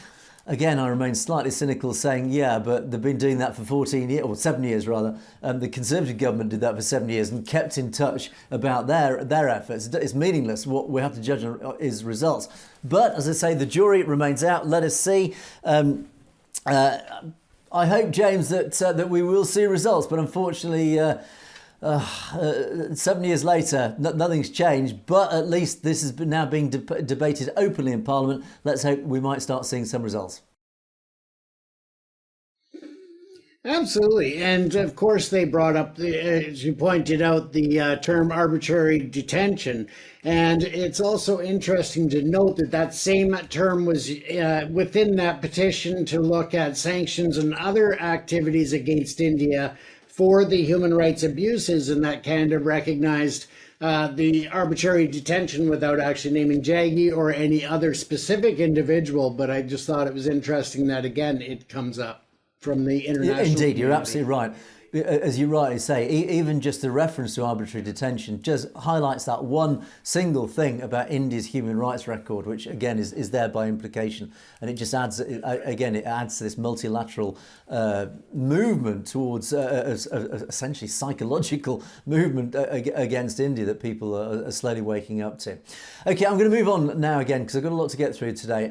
Again, I remain slightly cynical, saying, yeah, but they've been doing that for 14 years, or 7 years rather. The Conservative government did that for 7 years and kept in touch about their efforts. It's meaningless. What we have to judge is results. But as I say, the jury remains out. Let us see. I hope, James, that we will see results. But unfortunately, 7 years later, nothing's changed, but at least this has now being debated openly in Parliament. Let's hope we might start seeing some results. Absolutely. And of course, they brought up, as you pointed out, the term arbitrary detention. And it's also interesting to note that same term was within that petition to look at sanctions and other activities against India for the human rights abuses, and that Canada recognized the arbitrary detention without actually naming Jaggy or any other specific individual. But I just thought it was interesting that, again, it comes up from the international Indeed, community. you're absolutely right. As you rightly say, even just the reference to arbitrary detention just highlights that one single thing about India's human rights record, which again is there by implication, and it just adds it adds to this multilateral movement towards essentially psychological movement against India that people are slowly waking up to. Okay, I'm going to move on now again because I've got a lot to get through today.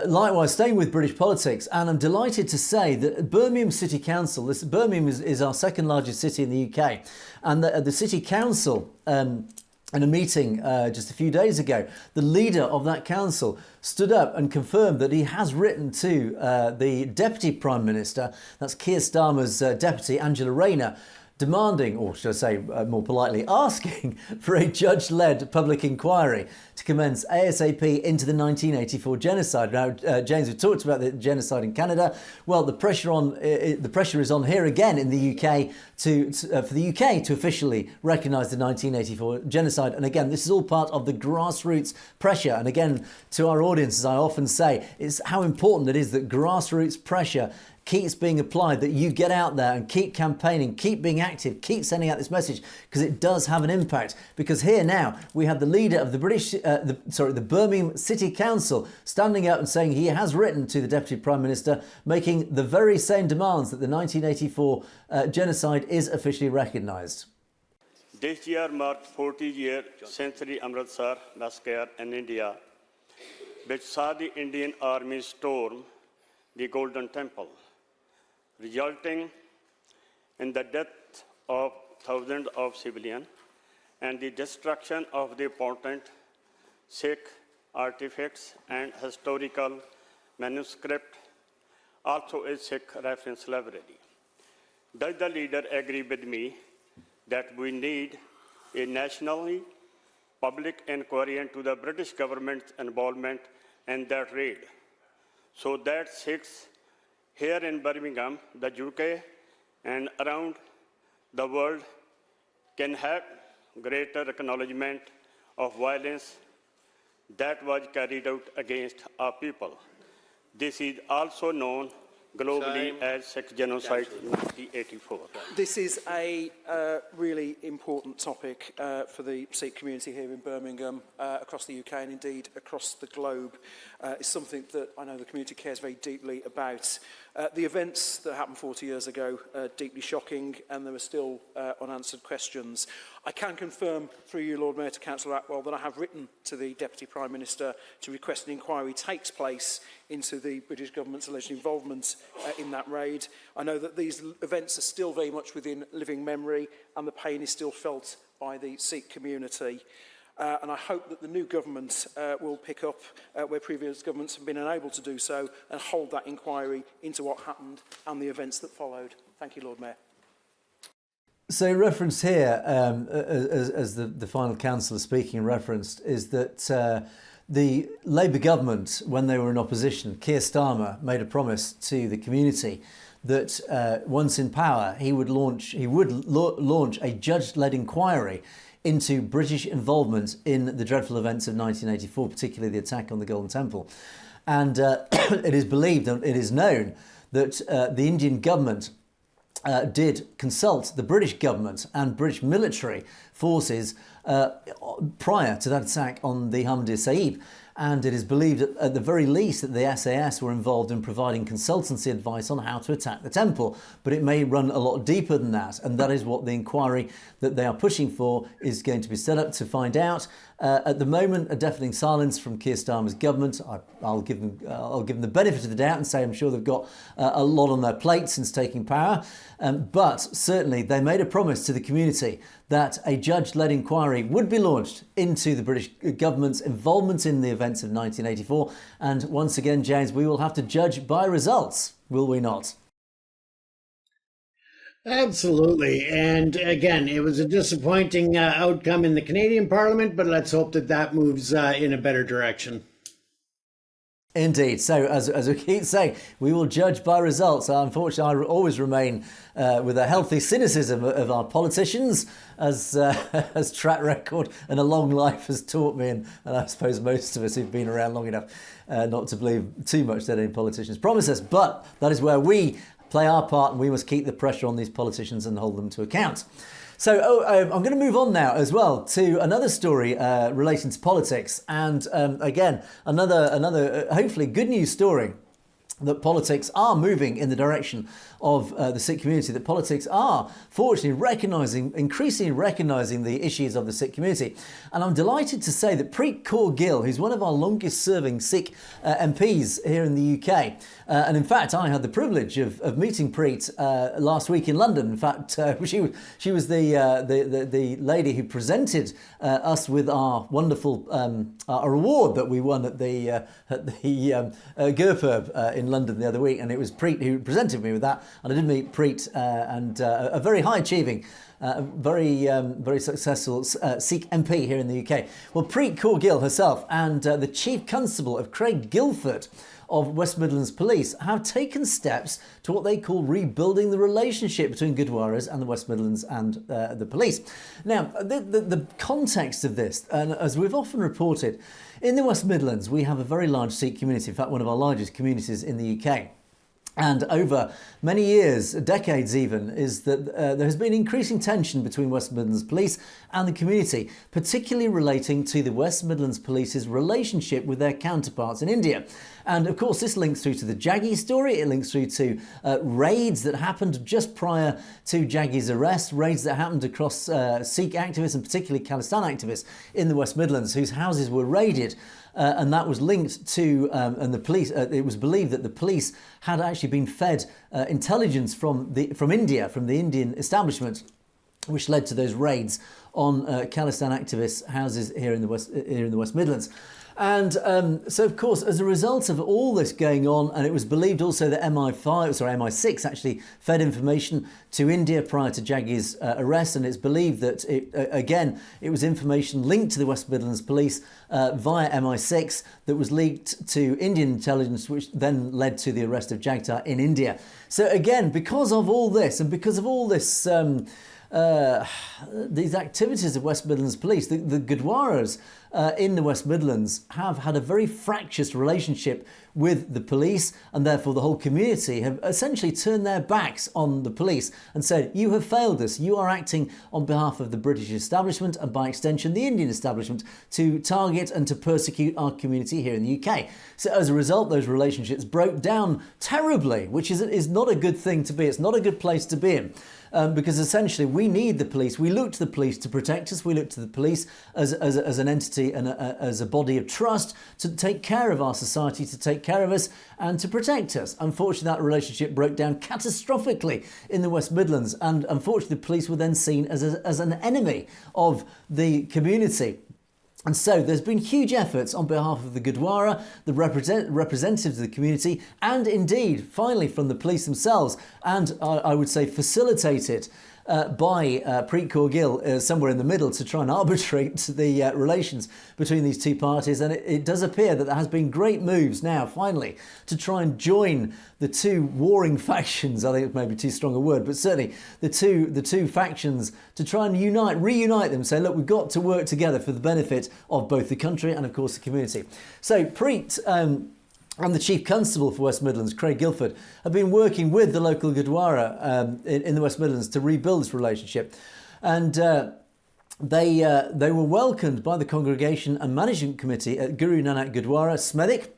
Likewise, staying with British politics, and I'm delighted to say that Birmingham City Council, Birmingham is our second largest city in the UK, and the City Council, in a meeting just a few days ago, the leader of that council stood up and confirmed that he has written to the Deputy Prime Minister, that's Keir Starmer's deputy, Angela Rayner, demanding, or should I say more politely, asking for a judge-led public inquiry to commence ASAP into the 1984 genocide. Now, James, we've talked about the genocide in Canada. Well, the pressure is on here again in the UK for the UK to officially recognise the 1984 genocide. And again, this is all part of the grassroots pressure. And again, to our audience, as I often say, it's how important it is that grassroots pressure keeps being applied, that you get out there and keep campaigning, keep being active, keep sending out this message, because it does have an impact. Because here now we have the leader of the Birmingham City Council standing up and saying he has written to the Deputy Prime Minister, making the very same demands that the 1984 genocide is officially recognised. This year marked 40 years since the Amritsar massacre in India, which saw the Indian Army storm the Golden Temple, resulting in the death of thousands of civilians and the destruction of the important Sikh artifacts and historical manuscript, also a Sikh reference library. Does the leader agree with me that we need a nationally public inquiry into the British government's involvement in that raid, so that Sikhs here in Birmingham, the UK, and around the world can have greater acknowledgement of violence that was carried out against our people? This is also known globally as Sikh Genocide in 1984. This is a really important topic for the Sikh community here in Birmingham, across the UK and indeed across the globe. It's something that I know the community cares very deeply about. The events that happened 40 years ago are deeply shocking, and there are still unanswered questions. I can confirm through you, Lord Mayor, to Councillor Atwell, that I have written to the Deputy Prime Minister to request an inquiry takes place into the British government's alleged involvement in that raid. I know that these events are still very much within living memory, and the pain is still felt by the Sikh community. And I hope that the new government will pick up where previous governments have been unable to do so and hold that inquiry into what happened and the events that followed. Thank you, Lord Mayor. So reference here, as the final councillor speaking referenced, is that the Labour government, when they were in opposition, Keir Starmer made a promise to the community that once in power, he would launch a judge-led inquiry into British involvement in the dreadful events of 1984, particularly the attack on the Golden Temple. And it is believed and it is known that the Indian government did consult the British government and British military forces prior to that attack on the Hamdir Sahib. And it is believed at the very least that the SAS were involved in providing consultancy advice on how to attack the temple. But it may run a lot deeper than that, and that is what the inquiry that they are pushing for is going to be set up to find out. At the moment, a deafening silence from Keir Starmer's government. I'll give them the benefit of the doubt and say I'm sure they've got a lot on their plate since taking power. But certainly they made a promise to the community that a judge-led inquiry would be launched into the British government's involvement in the events of 1984. And once again, James, we will have to judge by results, will we not? Absolutely. And again, it was a disappointing outcome in the Canadian Parliament, but let's hope that that moves in a better direction. Indeed. So, as we keep saying, we will judge by results. Unfortunately, I always remain with a healthy cynicism of our politicians, as track record and a long life has taught me, and I suppose most of us who've been around long enough not to believe too much that any politicians promise us. But that is where we play our part, and we must keep the pressure on these politicians and hold them to account. So I'm going to move on now as well to another story relating to politics, and again another hopefully good news story, that politics are moving in the direction of the Sikh community, that politics are fortunately increasingly recognising the issues of the Sikh community. And I'm delighted to say that Preet Kaur Gill, who's one of our longest serving Sikh MPs here in the UK, and in fact I had the privilege of meeting Preet last week in London. In fact, she was the lady who presented us with our wonderful our award that we won at the Govt in London the other week, and it was Preet who presented me with that. And I did meet Preet, and a very high achieving, very successful Sikh MP here in the UK. Well, Preet Kaur Gill herself and the Chief Constable of Craig Guildford of West Midlands Police have taken steps to what they call rebuilding the relationship between Gurdwaras and the West Midlands and the police. Now, the context of this, and as we've often reported, in the West Midlands we have a very large Sikh community, in fact one of our largest communities in the UK. And over many years, decades even, is that there has been increasing tension between West Midlands Police and the community, particularly relating to the West Midlands Police's relationship with their counterparts in India. And of course, this links through to the Jaggi story. It links through to raids that happened just prior to Jaggi's arrest, raids that happened across Sikh activists and particularly Khalistan activists in the West Midlands, whose houses were raided. And that was linked to, and the police. It was believed that the police had actually been fed intelligence from India, from the Indian establishment, which led to those raids on Khalistan activists' houses here in the West Midlands. And so, of course, as a result of all this going on, and it was believed also that MI6 actually fed information to India prior to Jaggi's arrest, and it's believed that it was information linked to the West Midlands Police via MI6 that was leaked to Indian intelligence, which then led to the arrest of Jagtar in India. So again, because of all this, and because of all this these activities of West Midlands Police, the Gurdwaras in the West Midlands have had a very fractious relationship with the police, and therefore the whole community have essentially turned their backs on the police and said, you have failed us, you are acting on behalf of the British establishment and by extension the Indian establishment to target and to persecute our community here in the UK. So as a result, those relationships broke down terribly, which is not a good thing to be. It's not a good place to be in. Because essentially we need the police. We look to the police to protect us. We look to the police as an entity and as a body of trust to take care of our society, to take care of us and to protect us. Unfortunately, that relationship broke down catastrophically in the West Midlands, and unfortunately the police were then seen as an enemy of the community. And so there's been huge efforts on behalf of the Gurdwara, the representatives of the community, and indeed, finally, from the police themselves, and I would say facilitated by Preet Kaur Gill somewhere in the middle to try and arbitrate the relations between these two parties. And it does appear that there has been great moves now, finally, to try and join the two warring factions. I think it may be too strong a word, but certainly the two factions, to try and reunite them, say, look, we've got to work together for the benefit of both the country and, of course, the community. So Preet and the Chief Constable for West Midlands, Craig Guildford, have been working with the local Gurdwara in the West Midlands to rebuild this relationship. And they were welcomed by the Congregation and Management Committee at Guru Nanak Gurdwara, Smethwick.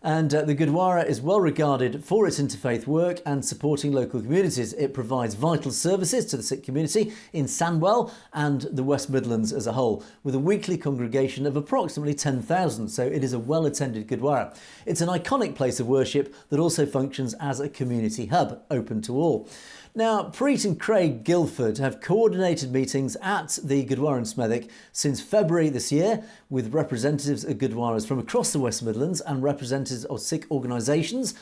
And the Gurdwara is well regarded for its interfaith work and supporting local communities. It provides vital services to the Sikh community in Sandwell and the West Midlands as a whole, with a weekly congregation of approximately 10,000. So it is a well-attended Gurdwara. It's an iconic place of worship that also functions as a community hub, open to all. Now, Preet and Craig Guildford have coordinated meetings at the Gurdwara in Smethwick since February this year, with representatives of Gurdwaras from across the West Midlands and representatives of Sikh organisations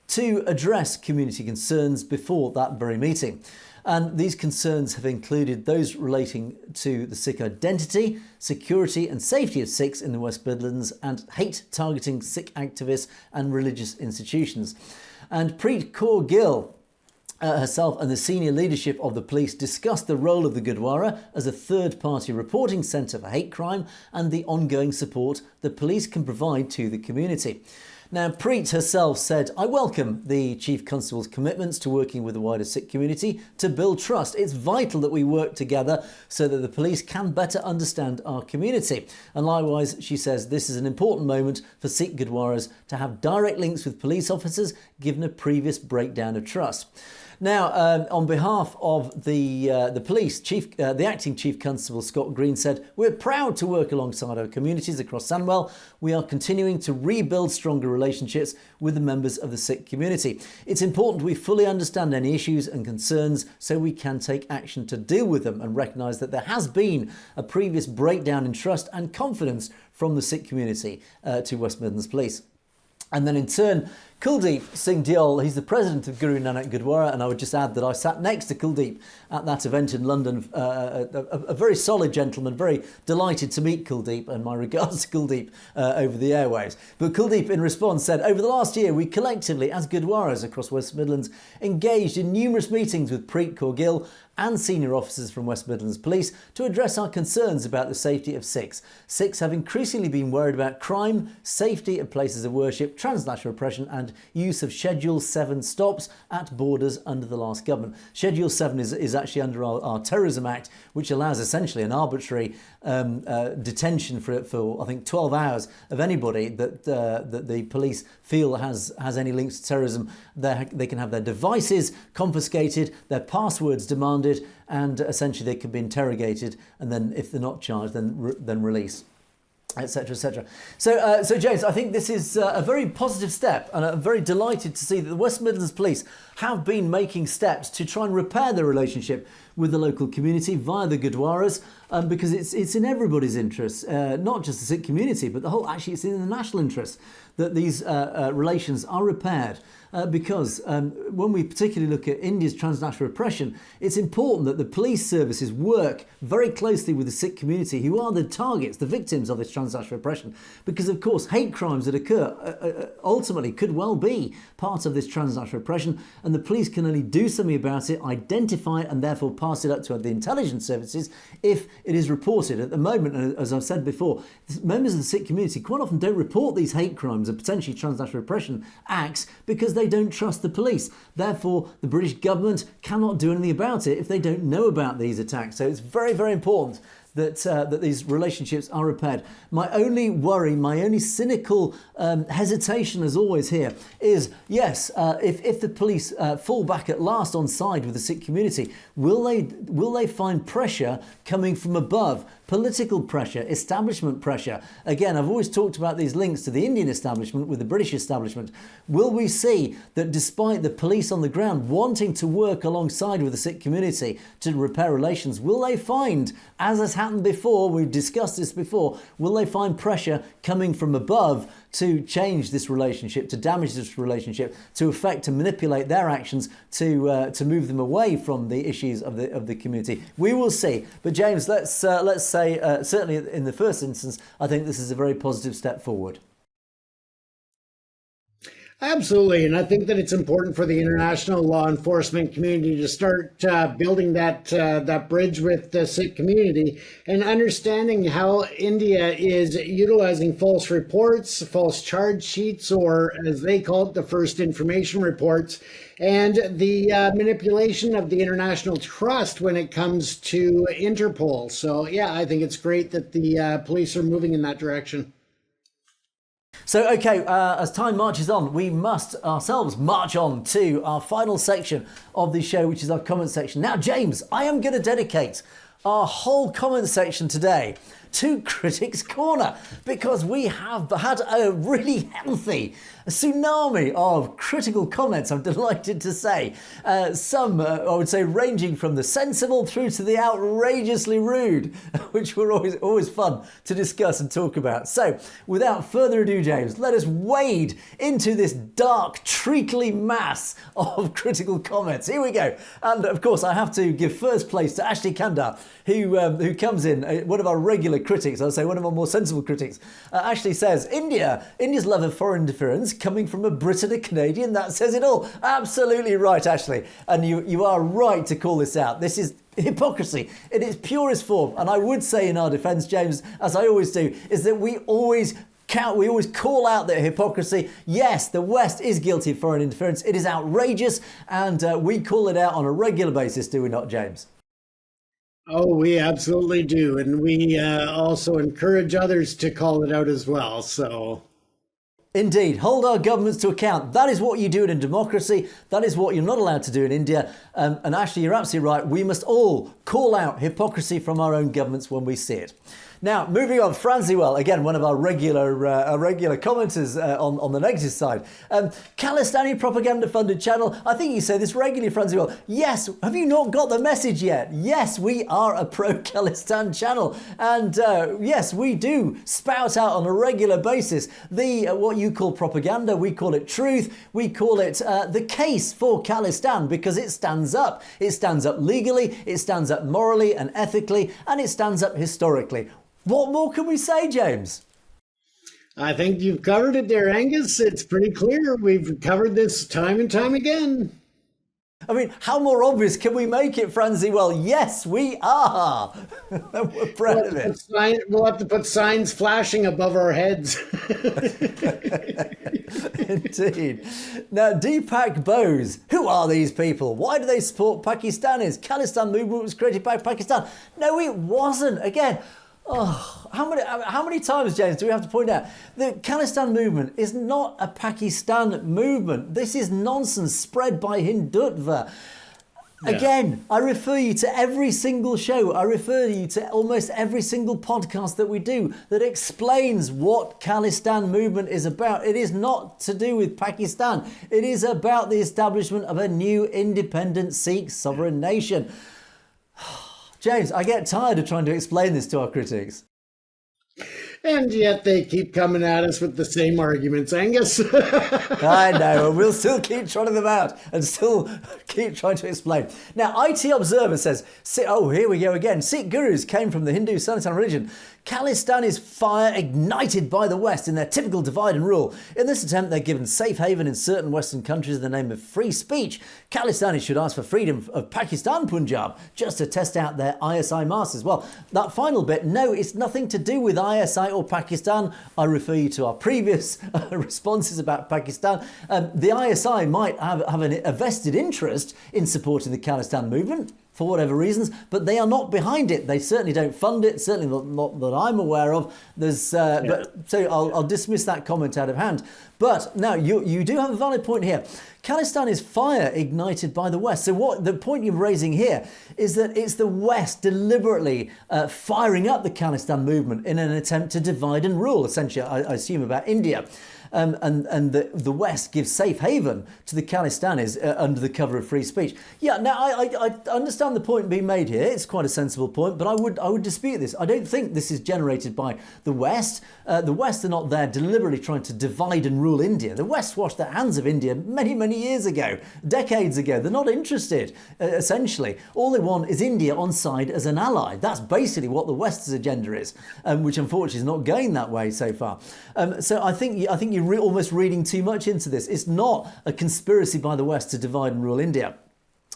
to address community concerns before that very meeting. And these concerns have included those relating to the Sikh identity, security and safety of Sikhs in the West Midlands, and hate targeting Sikh activists and religious institutions. And Preet Kaur Gill herself and the senior leadership of the police discussed the role of the Gurdwara as a third-party reporting centre for hate crime and the ongoing support the police can provide to the community. Now, Preet herself said, "I welcome the Chief Constable's commitments to working with the wider Sikh community to build trust. It's vital that we work together so that the police can better understand our community." And likewise, she says, "This is an important moment for Sikh Gurdwaras to have direct links with police officers given a previous breakdown of trust." Now, on behalf of the police, the acting Chief Constable Scott Green said, "We're proud to work alongside our communities across Sandwell. We are continuing to rebuild stronger relationships with the members of the Sikh community. It's important we fully understand any issues and concerns so we can take action to deal with them and recognise that there has been a previous breakdown in trust and confidence from the Sikh community to West Midlands Police." And then in turn, Kuldeep Singh Johal, he's the president of Guru Nanak Gurdwara, and I would just add that I sat next to Kuldeep at that event in London, a very solid gentleman, very delighted to meet Kuldeep, and my regards to Kuldeep over the airwaves. But Kuldeep in response said, "Over the last year, we collectively, as Gurdwaras across West Midlands, engaged in numerous meetings with Preet Kaur Gill and senior officers from West Midlands Police to address our concerns about the safety of Sikhs. Sikhs have increasingly been worried about crime, safety at places of worship, transnational oppression and use of Schedule 7 stops at borders under the last government." Schedule 7 is actually under our Terrorism Act, which allows essentially an arbitrary detention for I think 12 hours of anybody that the police feel has any links to terrorism. They can have their devices confiscated, their passwords demanded, and essentially they can be interrogated, and then if they're not charged, then release, etc., etc. So James, I think this is a very positive step, and I'm very delighted to see that the West Midlands Police have been making steps to try and repair their relationship with the local community via the Gurdwaras, because it's in everybody's interest, not just the Sikh community, but actually it's in the national interest that these relations are repaired. Because when we particularly look at India's transnational oppression, it's important that the police services work very closely with the Sikh community, who are the targets, the victims of this transnational oppression. Because, of course, hate crimes that occur ultimately could well be part of this transnational oppression, and the police can only do something about it, identify it, and therefore pass it up to the intelligence services if it is reported. At the moment, as I've said before, members of the Sikh community quite often don't report these hate crimes and potentially transnational oppression acts because they don't trust the police. Therefore, the British government cannot do anything about it if they don't know about these attacks. So it's very, very important that these relationships are repaired. My only worry, my only cynical hesitation, as always here, is yes, if the police fall back at last on side with the Sikh community, will they find pressure coming from above? Political pressure, establishment pressure. Again, I've always talked about these links to the Indian establishment with the British establishment. Will we see that despite the police on the ground wanting to work alongside with the Sikh community to repair relations, will they find, as has happened before, we've discussed this before, will they find pressure coming from above to change this relationship, to damage this relationship, to affect, to manipulate their actions, to move them away from the issues of the community? We will see. But James, let's say certainly in the first instance, I think this is a very positive step forward. Absolutely, and I think that it's important for the international law enforcement community to start building that bridge with the Sikh community and understanding how India is utilizing false reports, false charge sheets, or as they call it, the first information reports, and the manipulation of the international trust when it comes to Interpol. So yeah, I think it's great that the police are moving in that direction. So, okay, as time marches on, we must ourselves march on to our final section of the show, which is our comment section. Now, James, I am going to dedicate our whole comment section today to Critics Corner, because we have had a really healthy tsunami of critical comments, I'm delighted to say. Some, I would say, ranging from the sensible through to the outrageously rude, which were always fun to discuss and talk about. So, without further ado, James, let us wade into this dark, treacly mass of critical comments. Here we go. And, of course, I have to give first place to Ashley Kandar, who comes in, one of our regular critics, I'll say one of our more sensible critics. Ashley says, India's love of foreign interference coming from a Brit and a Canadian, that says it all. Absolutely right, Ashley. And you are right to call this out. This is hypocrisy in its purest form. And I would say in our defence, James, as I always do, is that we always call out that hypocrisy. Yes, the West is guilty of foreign interference. It is outrageous, and we call it out on a regular basis, do we not, James? Oh, we absolutely do. And we also encourage others to call it out as well. So, indeed, hold our governments to account. That is what you do in a democracy. That is what you're not allowed to do in India. And actually, you're absolutely right. We must all call out hypocrisy from our own governments when we see it. Now, moving on, Franziwell, again, one of our regular commenters on the negative side. Khalistani propaganda-funded channel. I think you say this regularly, Franziwell. Yes, have you not got the message yet? Yes, we are a pro-Khalistan channel. And yes, we do spout out on a regular basis what you call propaganda. We call it truth. We call it the case for Khalistan, because it stands up. It stands up legally, it stands up morally and ethically, and it stands up historically. What more can we say, James? I think you've covered it there, Angus. It's pretty clear. We've covered this time and time again. I mean, how more obvious can we make it, Franzi? Well, yes, we are. We're proud of it. We'll have to put signs flashing above our heads. Indeed. Now, Deepak Bose. Who are these people? Why do they support Pakistanis? Khalistan movement was created by Pakistan. No, it wasn't. Again, how many times, James, do we have to point out the Khalistan movement is not a Pakistan movement? This is nonsense spread by Hindutva. Yeah. Again, I refer you to every single show. I refer you to almost every single podcast that we do that explains what Khalistan movement is about. It is not to do with Pakistan. It is about the establishment of a new independent Sikh sovereign nation. James, I get tired of trying to explain this to our critics. And yet they keep coming at us with the same arguments, Angus. I know, and we'll still keep trotting them out and still keep trying to explain. Now, IT Observer says, oh, here we go again. Sikh gurus came from the Hindu Sanatana religion. Khalistan is fire ignited by the West in their typical divide and rule. In this attempt, they're given safe haven in certain Western countries in the name of free speech. Khalistanis should ask for freedom of Pakistan Punjab just to test out their ISI masters. Well, that final bit, no, it's nothing to do with ISI or Pakistan. I refer you to our previous responses about Pakistan. The ISI might have a vested interest in supporting the Khalistan movement, for whatever reasons, but they are not behind it. They certainly don't fund it, certainly not that I'm aware of. So I'll dismiss that comment out of hand. But now you do have a valid point here. Khalistan is fire ignited by the West. So what the point you're raising here is that it's the West deliberately firing up the Khalistan movement in an attempt to divide and rule, essentially, I assume, about India. And the West gives safe haven to the Khalistanis under the cover of free speech. Yeah, now I understand the point being made here. It's quite a sensible point, but I would dispute this. I don't think this is generated by the West. The West are not there deliberately trying to divide and rule India. The West washed their hands of India many, many years ago, decades ago. They're not interested, essentially. All they want is India on side as an ally. That's basically what the West's agenda is, which unfortunately is not going that way so far. So I think you're almost reading too much into this. It's not a conspiracy by the West to divide and rule India.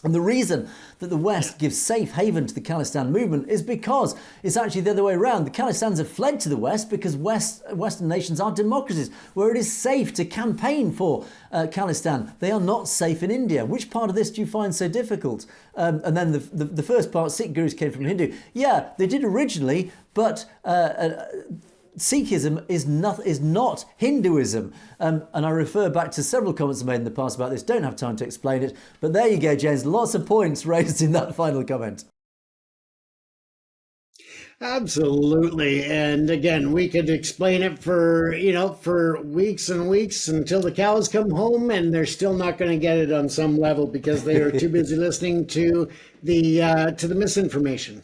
And the reason that the West gives safe haven to the Khalistan movement is because it's actually the other way around. The Khalistans have fled to the West because Western nations are democracies where it is safe to campaign for Khalistan. They are not safe in India. Which part of this do you find so difficult? And then the first part, Sikh gurus came from Hindu. Yeah, they did originally, but Sikhism is not Hinduism. And I refer back to several comments I made in the past about this. Don't have time to explain it. But there you go, James. Lots of points raised in that final comment. Absolutely. And again, we could explain it for weeks and weeks until the cows come home, and they're still not going to get it on some level because they are too busy listening to the misinformation.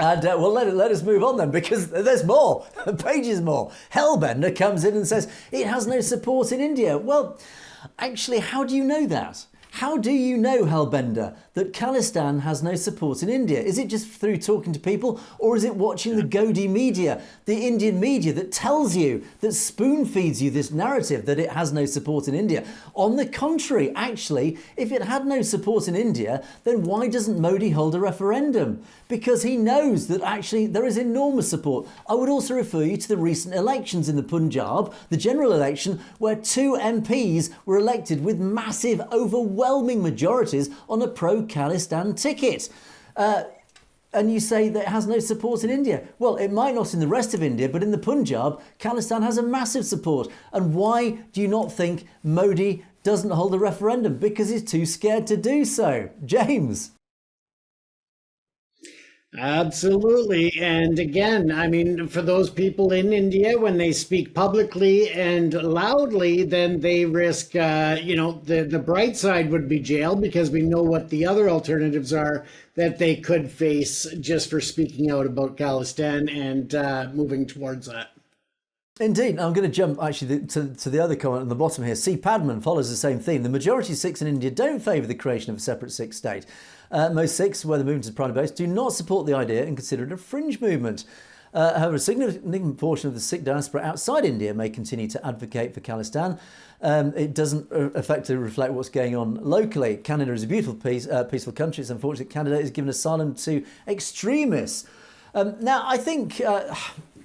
And well, let us move on then, because there's more. Pages more. Hellbender comes in and says it has no support in India. Well, actually, how do you know that? How do you know, Hellbender, that Khalistan has no support in India? Is it just through talking to people, or is it watching the Govt media, the Indian media, that tells you, that spoon feeds you this narrative that it has no support in India? On the contrary, actually, if it had no support in India, then why doesn't Modi hold a referendum? Because he knows that actually there is enormous support. I would also refer you to the recent elections in the Punjab, the general election, where 2 MPs were elected with massive, overwhelming majorities on a pro-Khalistan ticket. And you say that it has no support in India. Well, it might not in the rest of India, but in the Punjab, Khalistan has a massive support. And why do you not think Modi doesn't hold a referendum? Because he's too scared to do so. James? Absolutely. And again, I mean, for those people in India, when they speak publicly and loudly, then they risk, the bright side would be jail, because we know what the other alternatives are that they could face just for speaking out about Khalistan and moving towards that. Indeed. I'm going to jump actually to the other comment on the bottom here. C. Padman follows the same theme. The majority of Sikhs in India don't favour the creation of a separate Sikh state. Most Sikhs, where the movement is primarily based, do not support the idea and consider it a fringe movement. However, a significant portion of the Sikh diaspora outside India may continue to advocate for Khalistan. It doesn't effectively reflect what's going on locally. Canada is a beautiful, peaceful country. It's unfortunate Canada is given asylum to extremists. Now, I think...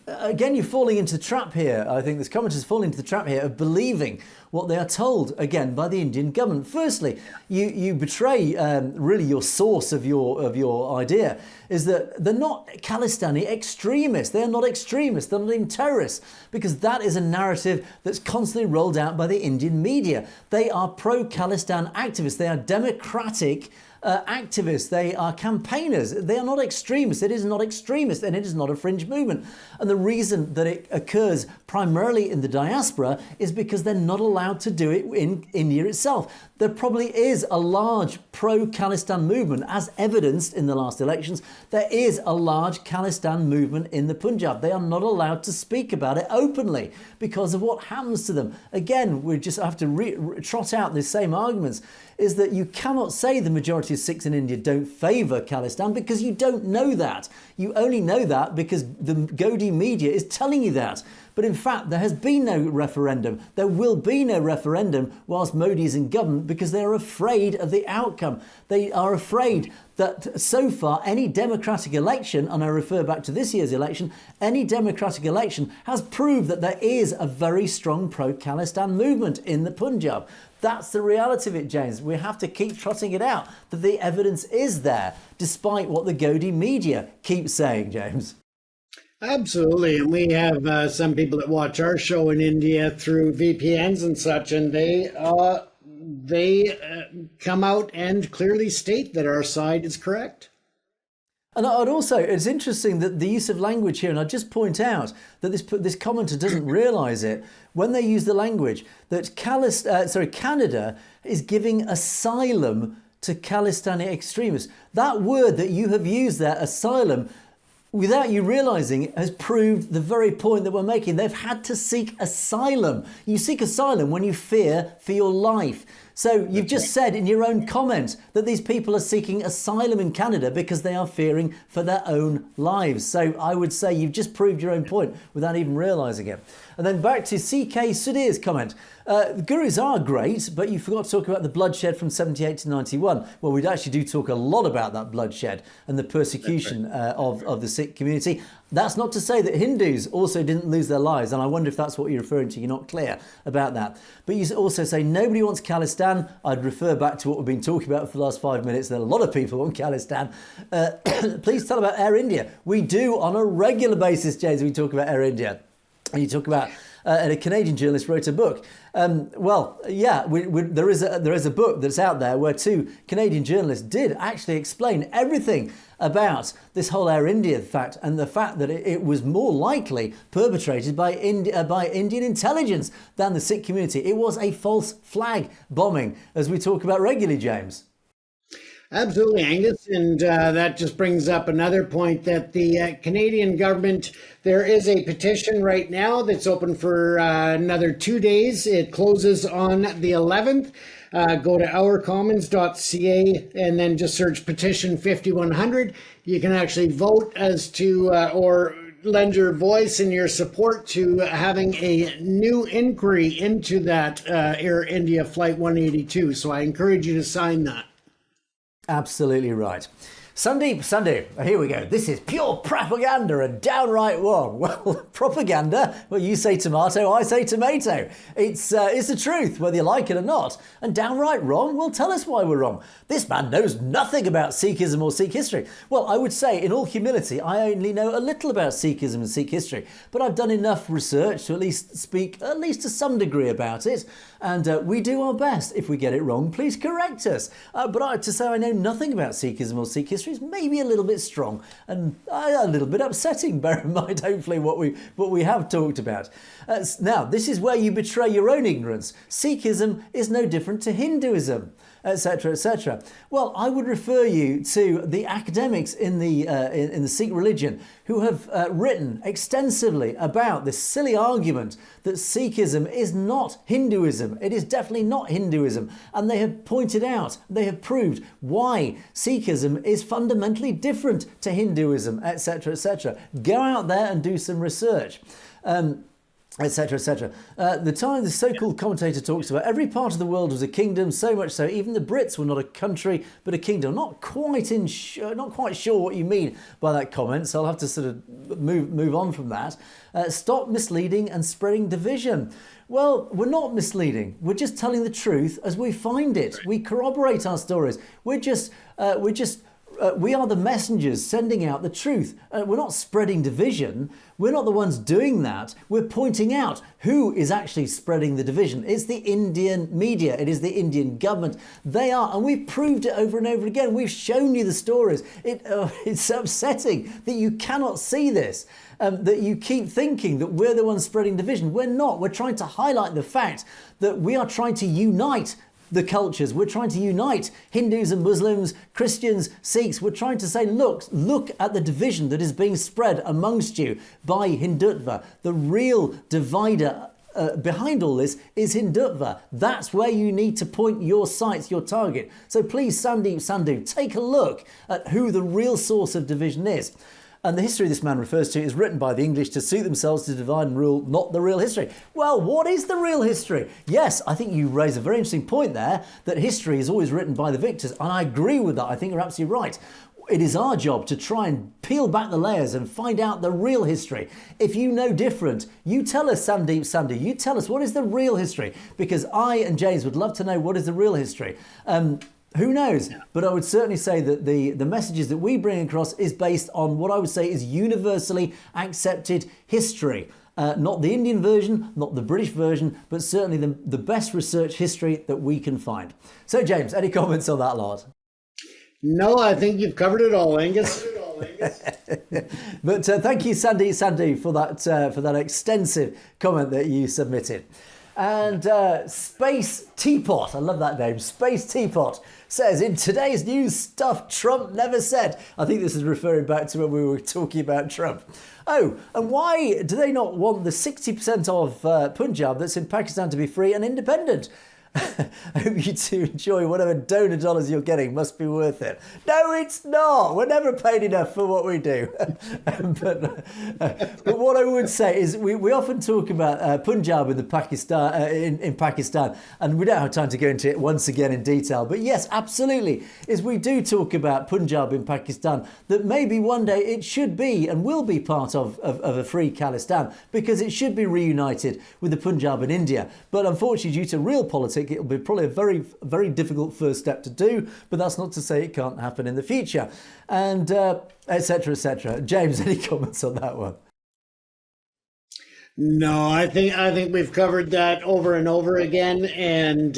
again, you're falling into the trap here. I think this commenter is falling into the trap here of believing what they are told, again, by the Indian government. Firstly, you betray really your source of your idea, is that they're not Khalistani extremists. They are not extremists. They're not even terrorists, because that is a narrative that's constantly rolled out by the Indian media. They are pro-Khalistan activists. They are democratic activists. They are campaigners. They are not extremists. It is not extremist, and it is not a fringe movement. And the reason that it occurs primarily in the diaspora is because they're not allowed to do it in India itself. There probably is a large pro-Khalistan movement, as evidenced in the last elections. There is a large Khalistan movement in the Punjab. They are not allowed to speak about it openly because of what happens to them. Again, we just have to trot out the same arguments, is that you cannot say the majority of Sikhs in India don't favour Khalistan, because you don't know that. You only know that because the Govt media is telling you that. But in fact, there has been no referendum. There will be no referendum whilst Modi is in government, because they are afraid of the outcome. They are afraid that so far any democratic election, and I refer back to this year's election, any democratic election has proved that there is a very strong pro-Khalistan movement in the Punjab. That's the reality of it, James. We have to keep trotting it out, that the evidence is there, despite what the Govt media keeps saying, James. Absolutely. And we have some people that watch our show in India through VPNs and such, and they come out and clearly state that our side is correct. And I'd also, it's interesting that the use of language here, and I'd just point out that this commenter doesn't realise it, when they use the language that Canada is giving asylum to Khalistani extremists. That word that you have used there, asylum, without you realising it, has proved the very point that we're making. They've had to seek asylum. You seek asylum when you fear for your life. So you've just said in your own comment that these people are seeking asylum in Canada because they are fearing for their own lives. So I would say you've just proved your own point without even realising it. And then back to CK Sudhir's comment. The Gurus are great, but you forgot to talk about the bloodshed from 78 to 91. Well, we actually do talk a lot about that bloodshed and the persecution of the Sikh community. That's not to say that Hindus also didn't lose their lives, and I wonder if that's what you're referring to. You're not clear about that. But you also say nobody wants Khalistan. I'd refer back to what we've been talking about for the last 5 minutes, that a lot of people want Khalistan. Please tell about Air India. We do on a regular basis, James, we talk about Air India. And you talk about and a Canadian journalist wrote a book. There is a book that's out there where two Canadian journalists did actually explain everything about this whole Air India fact, and the fact that it was more likely perpetrated by Indian intelligence than the Sikh community. It was a false flag bombing, as we talk about regularly, James. Absolutely, Angus. And that just brings up another point that the Canadian government, there is a petition right now that's open for another 2 days. It closes on the 11th. Go to ourcommons.ca and then just search petition 5100. You can actually vote as to or lend your voice and your support to having a new inquiry into that Air India Flight 182. So I encourage you to sign that. Absolutely right. Sandeep, here we go. This is pure propaganda and downright wrong. Well, propaganda, well, you say tomato, I say tomato. It's the truth, whether you like it or not. And downright wrong, well, tell us why we're wrong. This man knows nothing about Sikhism or Sikh history. Well, I would say, in all humility, I only know a little about Sikhism and Sikh history, but I've done enough research to at least speak, at least to some degree, about it. And we do our best. If we get it wrong, please correct us. To say I know nothing about Sikhism or Sikh history is maybe a little bit strong and a little bit upsetting. Bear in mind, hopefully, what we have talked about. Now, this is where you betray your own ignorance. Sikhism is no different to Hinduism, etc., etc. Well, I would refer you to the academics in the Sikh religion who have written extensively about this silly argument that Sikhism is not Hinduism. It is definitely not Hinduism. And they have pointed out, they have proved why Sikhism is fundamentally different to Hinduism, etc., etc. Go out there and do some research. Etc., etc. The so-called commentator talks about every part of the world was a kingdom, so much so even the Brits were not a country but a kingdom. Not quite sure what you mean by that comment, so I'll have to sort of move on from that. Stop misleading and spreading division. Well, we're not misleading. We're just telling the truth as we find it. We corroborate our stories. We are the messengers sending out the truth. We're not spreading division. We're not the ones doing that. We're pointing out who is actually spreading the division. It's the Indian media. It is the Indian government. They are, and we've proved it over and over again. We've shown you the stories. It's upsetting that you cannot see this, that you keep thinking that we're the ones spreading division. We're not. We're trying to highlight the fact that we are trying to unite the cultures. We're trying to unite Hindus and Muslims, Christians, Sikhs. We're trying to say, look at the division that is being spread amongst you by Hindutva. The real divider behind all this is Hindutva. That's where you need to point your sights, your target. So please, Sandhu, take a look at who the real source of division is. And the history this man refers to is written by the English to suit themselves to divide and rule, not the real history. Well, what is the real history? Yes, I think you raise a very interesting point there, that history is always written by the victors. And I agree with that. I think you're absolutely right. It is our job to try and peel back the layers and find out the real history. If you know different, you tell us, Sandy, you tell us what is the real history. Because I and James would love to know what is the real history. Who knows? But I would certainly say that the messages that we bring across is based on what I would say is universally accepted history. Not the Indian version, not the British version, but certainly the best research history that we can find. So, James, any comments on that lot? No, I think you've covered it all, Angus. But thank you, Sandy, for that extensive comment that you submitted. And Space Teapot, I love that name, Space Teapot, says, in today's news, stuff Trump never said. I think this is referring back to when we were talking about Trump. Oh, and why do they not want the 60% of Punjab that's in Pakistan to be free and independent? I hope you do enjoy whatever donor dollars you're getting. Must be worth it. No, it's not. We're never paid enough for what we do. But what I would say is we often talk about Punjab in Pakistan, and we don't have time to go into it once again in detail. But yes, absolutely, is we do talk about Punjab in Pakistan, that maybe one day it should be and will be part of a free Khalistan, because it should be reunited with the Punjab in India. But unfortunately, due to real politics, it'll be probably a very, very difficult first step to do, but that's not to say it can't happen in the future. And etc., etc. James, any comments on that one? No, I think we've covered that over and over again, and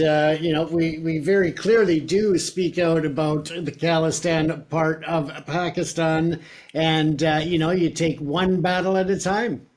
we very clearly do speak out about the Khalistan part of Pakistan, and you take one battle at a time.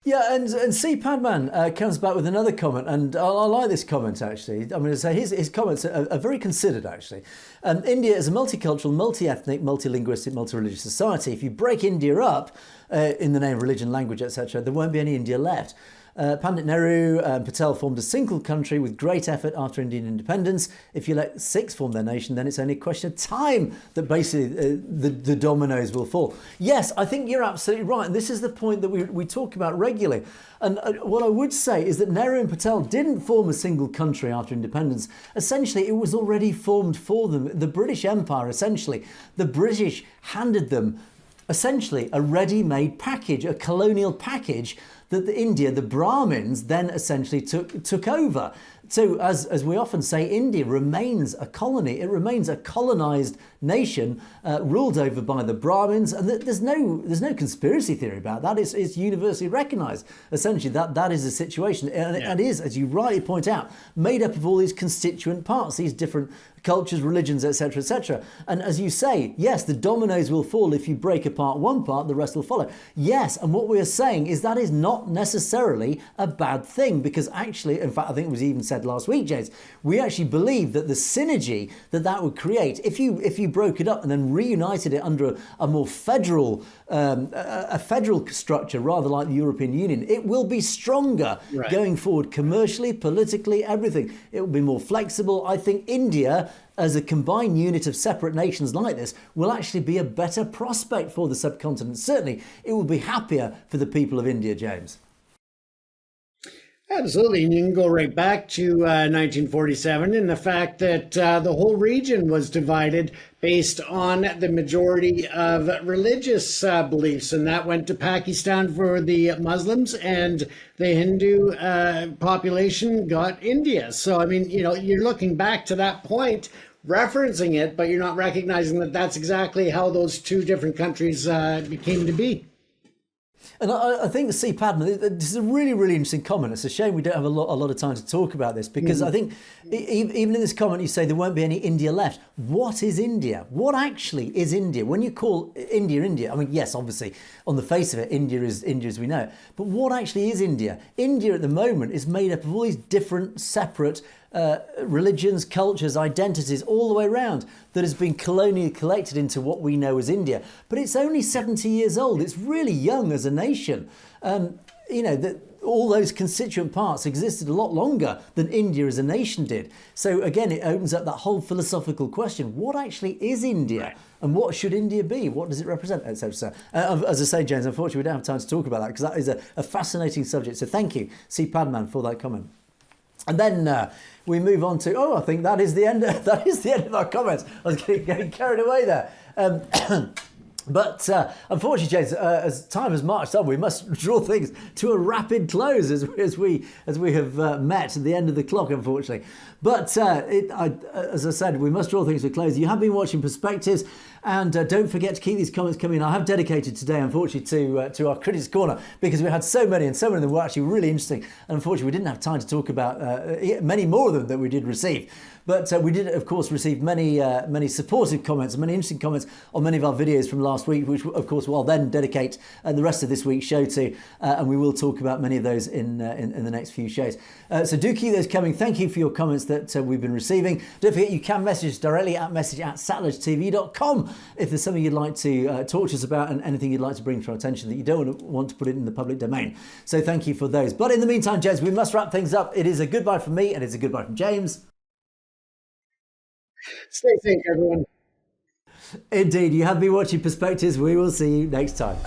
Yeah, and C. Padman comes back with another comment, and I like this comment actually. I'm going to say his comments are very considered actually. India is a multicultural, multi-ethnic, multilinguistic, multi-religious society. If you break India up in the name of religion, language, etc., there won't be any India left. Pandit Nehru and Patel formed a single country with great effort after Indian independence. If you let Sikhs form their nation, then it's only a question of time that basically the dominoes will fall. Yes, I think you're absolutely right. And this is the point that we talk about regularly. And what I would say is that Nehru and Patel didn't form a single country after independence. Essentially, it was already formed for them. The British Empire, essentially, the British handed them essentially a ready-made package, a colonial package that the Brahmins then essentially took over. So as we often say, India remains a colony. It remains a colonized nation ruled over by the Brahmins, and there's no conspiracy theory about that. It's universally recognized. Essentially, that is the situation, and it is, as you rightly point out, made up of all these constituent parts, these different cultures, religions, etc., etc. And as you say, yes, the dominoes will fall. If you break apart one part, the rest will follow. Yes, and what we are saying is that is not necessarily a bad thing, because actually, in fact, I think it was even said last week, James, we actually believe that the synergy that would create, if you broke it up and then reunited it under a more federal structure, rather like the European Union, it will be stronger going forward, commercially, politically, everything. It will be more flexible. I think India, as a combined unit of separate nations like this, will actually be a better prospect for the subcontinent. Certainly, it will be happier for the people of India, James. Absolutely. And you can go right back to 1947 and the fact that the whole region was divided based on the majority of religious beliefs. And that went to Pakistan for the Muslims, and the Hindu population got India. So, I mean, you're looking back to that point, referencing it, but you're not recognizing that that's exactly how those two different countries came to be. And I think C. Padman, this is a really, really interesting comment. It's a shame we don't have a lot of time to talk about this, because I think even in this comment you say there won't be any India left. What is India? What actually is India? When you call India, India, I mean, yes, obviously, on the face of it, India is India as we know it. But what actually is India? India at the moment is made up of all these different, separate religions, cultures, identities all the way around that has been colonially collected into what we know as India. But it's only 70 years old. It's really young as a nation. All those constituent parts existed a lot longer than India as a nation did. So again, it opens up that whole philosophical question. What actually is India? And what should India be? What does it represent, etc.? As I say, James, unfortunately, we don't have time to talk about that, because that is a fascinating subject. So thank you, C. Padman, for that comment. And then we move on to, I think that is the end. That is the end of our comments. I was getting carried away there. But unfortunately, James, as time has marched on, we must draw things to a rapid close as we have met at the end of the clock, unfortunately. But as I said, we must draw things to a close. You have been watching Perspectives, and don't forget to keep these comments coming. I have dedicated today, unfortunately, to our Critics' Corner, because we had so many, and so many of them were actually really interesting. And unfortunately, we didn't have time to talk about many more of them that we did receive. But we did, of course, receive many supportive comments, many interesting comments on many of our videos from last week, which, of course, we'll then dedicate the rest of this week's show to. And we will talk about many of those in the next few shows. So do keep those coming. Thank you for your comments that we've been receiving. Don't forget, you can message directly at message@satellitetv.com if there's something you'd like to talk to us about, and anything you'd like to bring to our attention that you don't want to put it in the public domain. So thank you for those. But in the meantime, James, we must wrap things up. It is a goodbye from me, and it's a goodbye from James. Stay safe, everyone. Indeed, you have been watching Perspectives. We will see you next time.